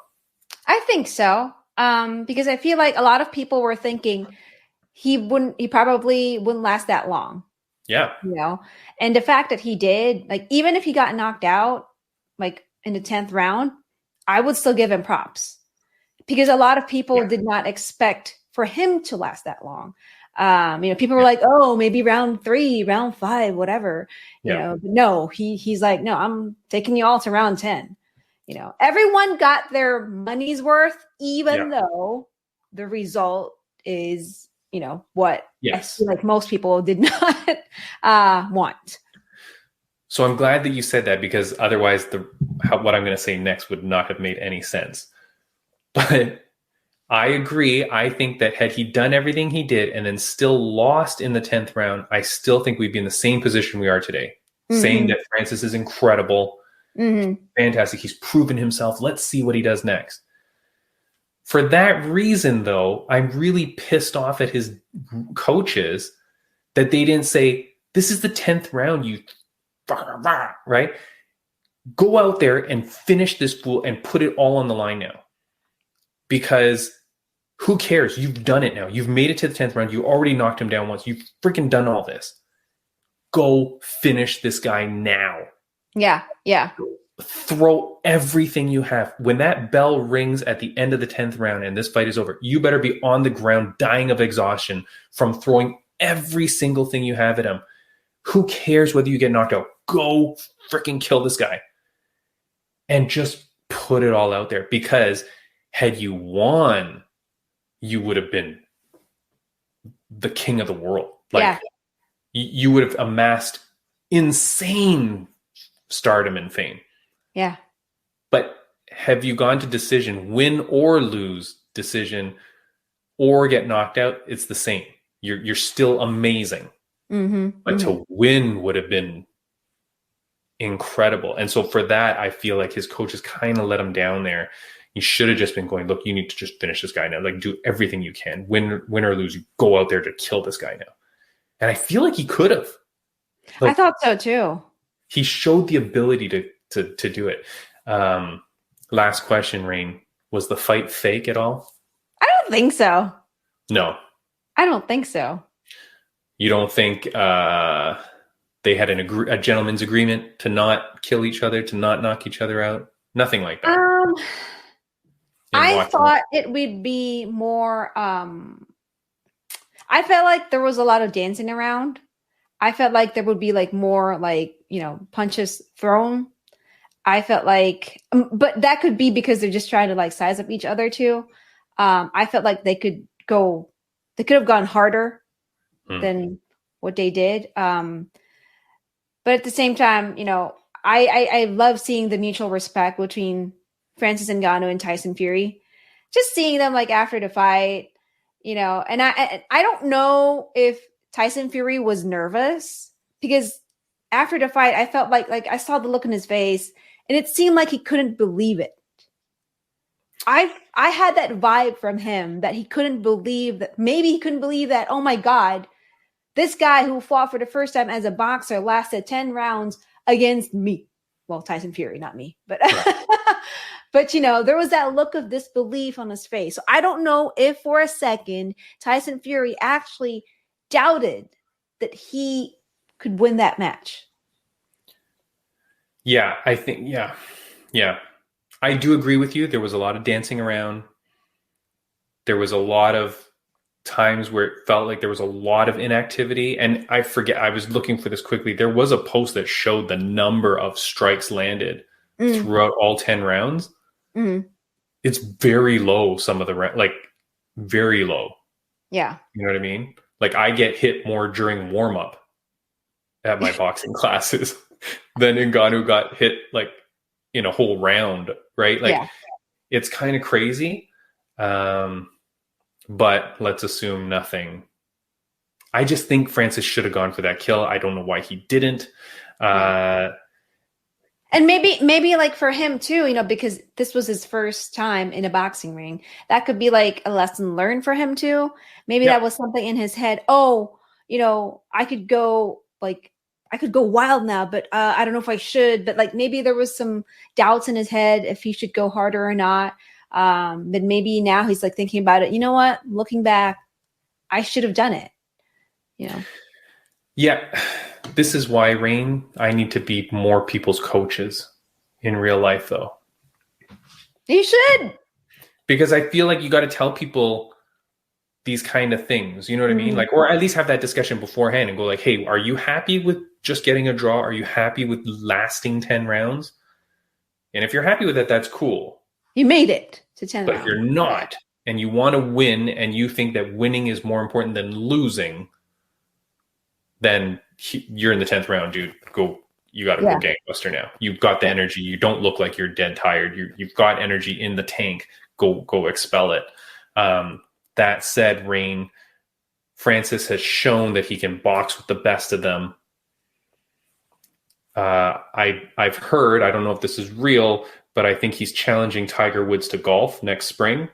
I think so. Because I feel like a lot of people were thinking he probably wouldn't last that long. Yeah. And the fact that he did, like, even if he got knocked out, like in the 10th round, I would still give him props because a lot of people did not expect for him to last that long. People were like, oh, maybe round 3, round 5, whatever, but no, he's like, no, I'm taking you all to round 10. Everyone got their money's worth, even though the result is, what I feel like most people did not want. So I'm glad that you said that, because otherwise what I'm going to say next would not have made any sense. But I agree. I think that had he done everything he did and then still lost in the 10th round, I still think we'd be in the same position we are today, saying that Francis is incredible, fantastic. He's proven himself. Let's see what he does next. For that reason, though, I'm really pissed off at his coaches that they didn't say, this is the 10th round, you right? Go out there and finish this fool and put it all on the line now. Because who cares? You've done it now. You've made it to the 10th round. You already knocked him down once. You've freaking done all this. Go finish this guy now. Yeah. Throw everything you have. When that bell rings at the end of the 10th round and this fight is over, you better be on the ground dying of exhaustion from throwing every single thing you have at him. Who cares whether you get knocked out? Go freaking kill this guy. And just put it all out there, because had you won, you would have been the king of the world. You would have amassed insane stardom and fame. Yeah. But have you gone to decision, win or lose decision, or get knocked out? It's the same. You're still amazing. but to win would have been incredible. And so for that, I feel like his coaches kind of let him down there. He should have just been going, look, you need to just finish this guy now. Like, do everything you can. Win or lose, you go out there to kill this guy now. And I feel like he could have. I thought so too. He showed the ability to do it. Last question, Raine. Was the fight fake at all? I don't think so. No. I don't think so. You don't think they had a gentleman's agreement to not kill each other, to not knock each other out? Nothing like that. I thought it would be more. I felt like there was a lot of dancing around. I felt like there would be like more like, punches thrown. I felt like, but that could be because they're just trying to like size up each other too. I felt like they could have gone harder than what they did. But at the same time, I love seeing the mutual respect between Francis Ngannou and Tyson Fury. Just seeing them like after the fight, and I don't know if Tyson Fury was nervous, because after the fight, I felt like I saw the look in his face and it seemed like he couldn't believe it. I had that vibe from him that he couldn't believe that. Maybe he couldn't believe that, oh my God, this guy who fought for the first time as a boxer lasted 10 rounds against me. Well, Tyson Fury, not me, but right. But there was that look of disbelief on his face. So I don't know if for a second Tyson Fury actually doubted that he could win that match. Yeah, I think, yeah. I do agree with you. There was a lot of dancing around. There was a lot of times where it felt like there was a lot of inactivity. And I forget, I was looking for this quickly. There was a post that showed the number of strikes landed throughout all 10 rounds. It's very low, some of the, like, very low. Yeah. You know what I mean? Like, I get hit more during warm-up at my boxing classes than Ngannou got hit, like, in a whole round, right? Like, It's kind of crazy. But let's assume nothing. I just think Francis should have gone for that kill. I don't know why he didn't. And maybe like for him too, because this was his first time in a boxing ring, that could be like a lesson learned for him too. Maybe that was something in his head. Oh, I could go wild now, but I don't know if I should. But like maybe there was some doubts in his head if he should go harder or not. But maybe now he's like thinking about it. You know what? Looking back, I should have done it. Yeah. This is why, Raine, I need to be more people's coaches in real life, though. You should. Because I feel like you got to tell people these kind of things. You know what I mean? Like, or at least have that discussion beforehand and go like, hey, are you happy with just getting a draw? Are you happy with lasting 10 rounds? And if you're happy with it, that's cool. You made it to 10 rounds. But if you're not, and you want to win, and you think that winning is more important than losing, then you're in the 10th round, dude. You got to go gangbuster now. You've got the energy. You don't look like you're dead tired. You've got energy in the tank. Go expel it. That said, Raine, Francis has shown that he can box with the best of them. I've heard, I don't know if this is real, but I think he's challenging Tiger Woods to golf next spring.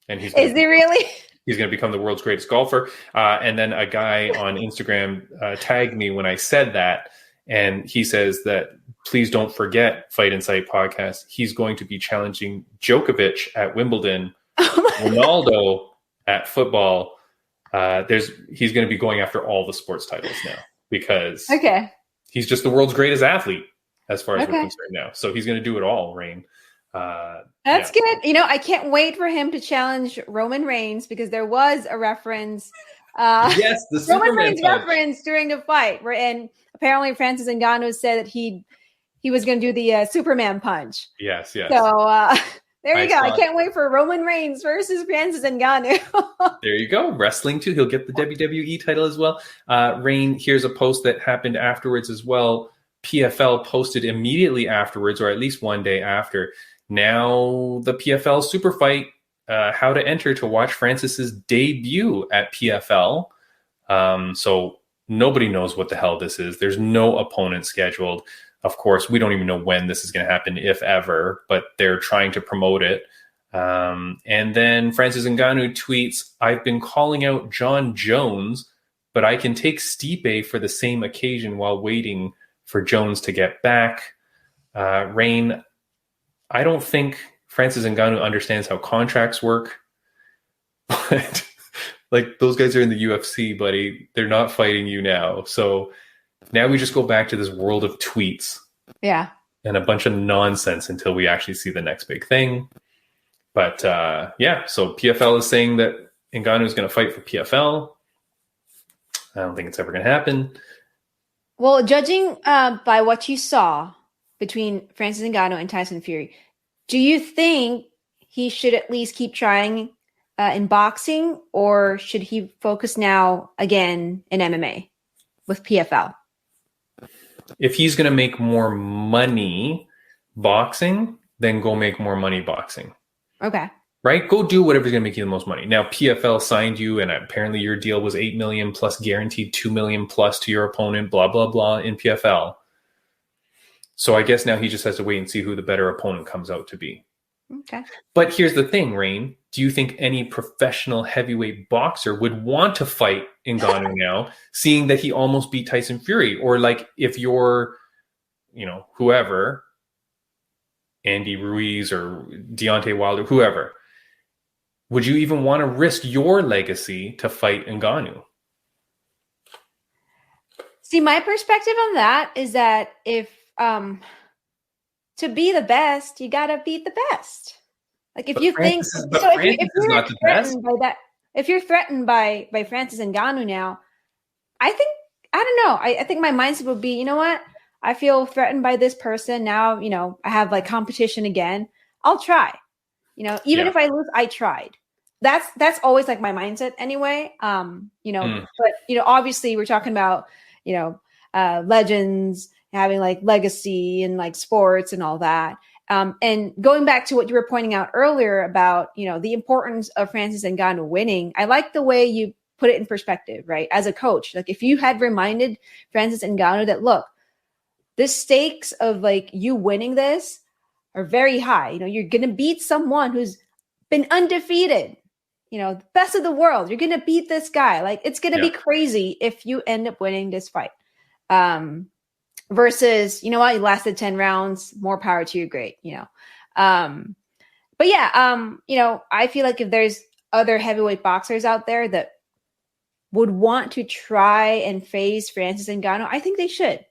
And is he really? He's going to become the world's greatest golfer. And then a guy on Instagram tagged me when I said that. And he says that, please don't forget, Fight Insight Podcast. He's going to be challenging Djokovic at Wimbledon, Ronaldo at football. He's going to be going after all the sports titles now because he's just the world's greatest athlete as far as we're concerned now. So he's going to do it all, Raine. That's good. I can't wait for him to challenge Roman Reigns, because there was a reference. Yes, the Roman Reigns reference during the fight, and apparently Francis Ngannou said that he was going to do the Superman punch. Yes. So there you go. I can't wait for Roman Reigns versus Francis Ngannou. There you go. Wrestling too. He'll get the WWE title as well. Raine, here's a post that happened afterwards as well. PFL posted immediately afterwards, or at least one day after. Now the PFL Super Fight, how to enter to watch Francis's debut at PFL. So nobody knows what the hell this is. There's no opponent scheduled. Of course, we don't even know when this is going to happen, if ever, but they're trying to promote it. And then Francis Ngannou tweets, "I've been calling out Jon Jones, but I can take Stipe for the same occasion while waiting for Jones to get back." Raine, I don't think Francis Ngannou understands how contracts work, but like those guys are in the UFC, buddy. They're not fighting you now. So now we just go back to this world of tweets. Yeah. And a bunch of nonsense until we actually see the next big thing. But yeah, so PFL is saying that Ngannou is going to fight for PFL. I don't think it's ever going to happen. Well, judging by what you saw between Francis Ngannou and Tyson Fury, do you think he should at least keep trying in boxing, or should he focus now again in MMA with PFL? If he's going to make more money boxing, then go make more money boxing. Okay. Right? Go do whatever's going to make you the most money. Now, PFL signed you, and apparently your deal was $8 million plus guaranteed $2 million plus to your opponent, blah, blah, blah, in PFL. So I guess now he just has to wait and see who the better opponent comes out to be. Okay. But here's the thing, Raine. Do you think any professional heavyweight boxer would want to fight Ngannou now, seeing that he almost beat Tyson Fury? Or like if you're, whoever, Andy Ruiz or Deontay Wilder, whoever, would you even want to risk your legacy to fight Ngannou? See, my perspective on that is that if to be the best, you got to beat the best. Like if you think so, if you're threatened by that, if you're threatened by Francis Ngannou now, I don't know. I think my mindset would be, you know what? I feel threatened by this person now. I have like competition again. I'll try. Even if I lose, I tried. That's always like my mindset anyway. But obviously we're talking about legends having like legacy and like sports and all that. And going back to what you were pointing out earlier about, the importance of Francis Ngannou winning, I like the way you put it in perspective, right? As a coach, like if you had reminded Francis Ngannou that, look, the stakes of like you winning this are very high. You're going to beat someone who's been undefeated, the best of the world. You're going to beat this guy. Like it's going to be crazy if you end up winning this fight. Versus, you lasted 10 rounds, more power to you. Great. But yeah, I feel like if there's other heavyweight boxers out there that would want to try and face Francis Ngannou, I think they should.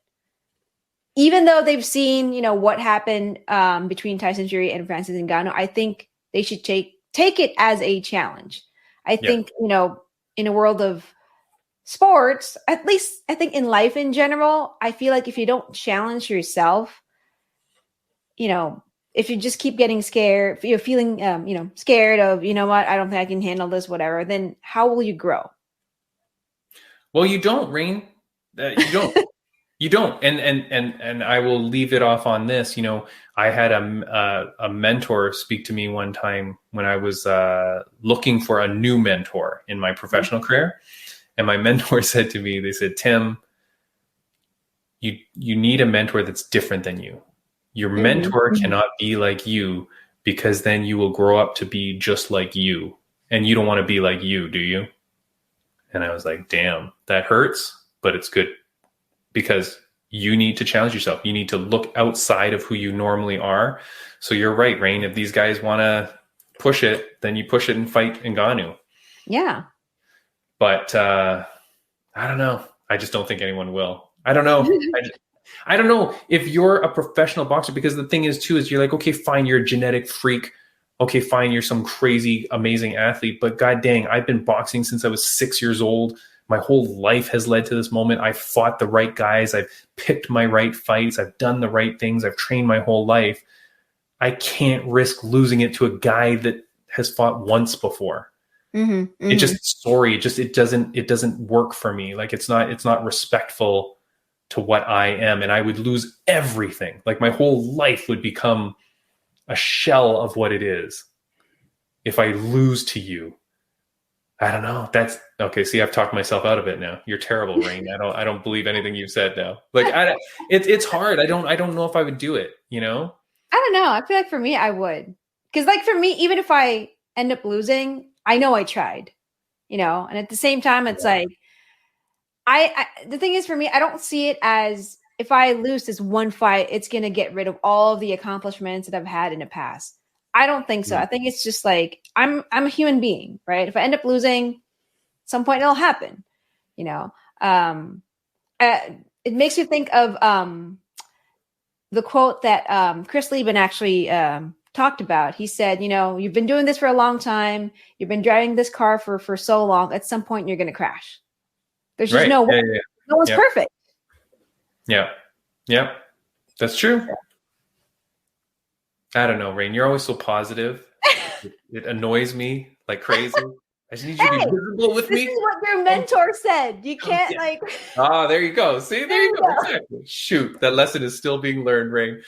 Even though they've seen, what happened between Tyson Fury and Francis Ngannou, I think they should take it as a challenge. I think, in a world of sports, at least I think in life in general, I feel like if you don't challenge yourself, if you just keep getting scared, if you're feeling, scared of, what, I don't think I can handle this, whatever, then how will you grow? Well, you don't, Raine. You don't. You don't. And I will leave it off on this. I had a mentor speak to me one time when I was looking for a new mentor in my professional career. And my mentor said to me, they said, "Tim, you need a mentor that's different than you. Your mentor cannot be like you, because then you will grow up to be just like you. And you don't want to be like you, do you?" And I was like, damn, that hurts, but it's good, because you need to challenge yourself. You need to look outside of who you normally are. So you're right, Raine. If these guys want to push it, then you push it and fight Ngannou. Yeah. But I don't know. I just don't think anyone will. I don't know. I don't know if you're a professional boxer, because the thing is too, is you're like, okay, fine, you're a genetic freak. Okay, fine, you're some crazy, amazing athlete. But god dang, I've been boxing since I was 6 years old. My whole life has led to this moment. I've fought the right guys. I've picked my right fights. I've done the right things. I've trained my whole life. I can't risk losing it to a guy that has fought once before. It just, it doesn't work for me. Like it's not respectful to what I am. And I would lose everything. Like my whole life would become a shell of what it is if I lose to you. I don't know. That's okay. See, I've talked myself out of it now. You're terrible, Rain. I don't believe anything you've said now. Like, it's hard. I don't know if I would do it. You know? I don't know. I feel like for me, I would. Because like for me, even if I end up losing, I know I tried. You know, and at the same time, it's like, the thing is for me, I don't see it as if I lose this one fight, it's going to get rid of all of the accomplishments that I've had in the past. I don't think so. I think it's just like, I'm a human being, right? If I end up losing, at some point it'll happen, you know? It makes me think of the quote that Chris Lieben actually talked about. He said, you know, you've been doing this for a long time. You've been driving this car for so long. At some point, you're going to crash. There's just no way. No one's perfect. Yeah. Yeah. That's true. I don't know, Rain. You're always so positive. It annoys me like crazy. I just need you to be visible with me. This is what your mentor said. You can't there you go. See, there you go. Exactly. Shoot, that lesson is still being learned, Rain.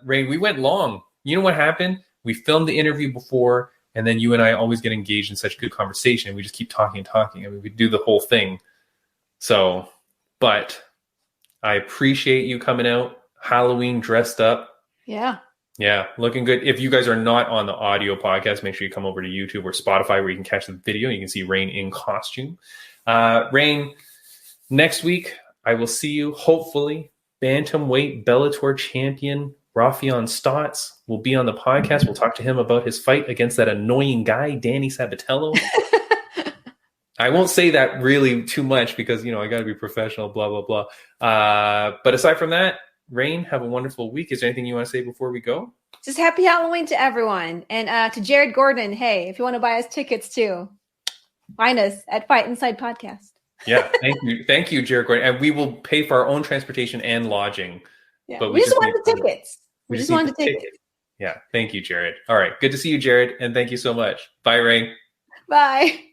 Rain, we went long. You know what happened? We filmed the interview before, and then you and I always get engaged in such good conversation, and we just keep talking and talking. I mean, we do the whole thing. So, but I appreciate you coming out, Halloween dressed up. Yeah. Yeah, looking good. If you guys are not on the audio podcast, make sure you come over to YouTube or Spotify where you can catch the video. You can see Rain in costume. Rain, next week, I will see you, hopefully, bantamweight Bellator champion Rafion Stotts will be on the podcast. We'll talk to him about his fight against that annoying guy, Danny Sabatello. I won't say that really too much because, you know, I got to be professional, blah, blah, blah. But aside from that, Rain, have a wonderful week. Is there anything you want to say before we go? Just happy Halloween to everyone. And to Jared Gordon, hey, if you want to buy us tickets too, find us at Fight Inside Podcast. Yeah, thank you. Thank you, Jared Gordon. And we will pay for our own transportation and lodging. Yeah, but we just wanted the tickets. We just wanted the tickets. Yeah, thank you, Jared. All right, good to see you, Jared. And thank you so much. Bye, Rain. Bye.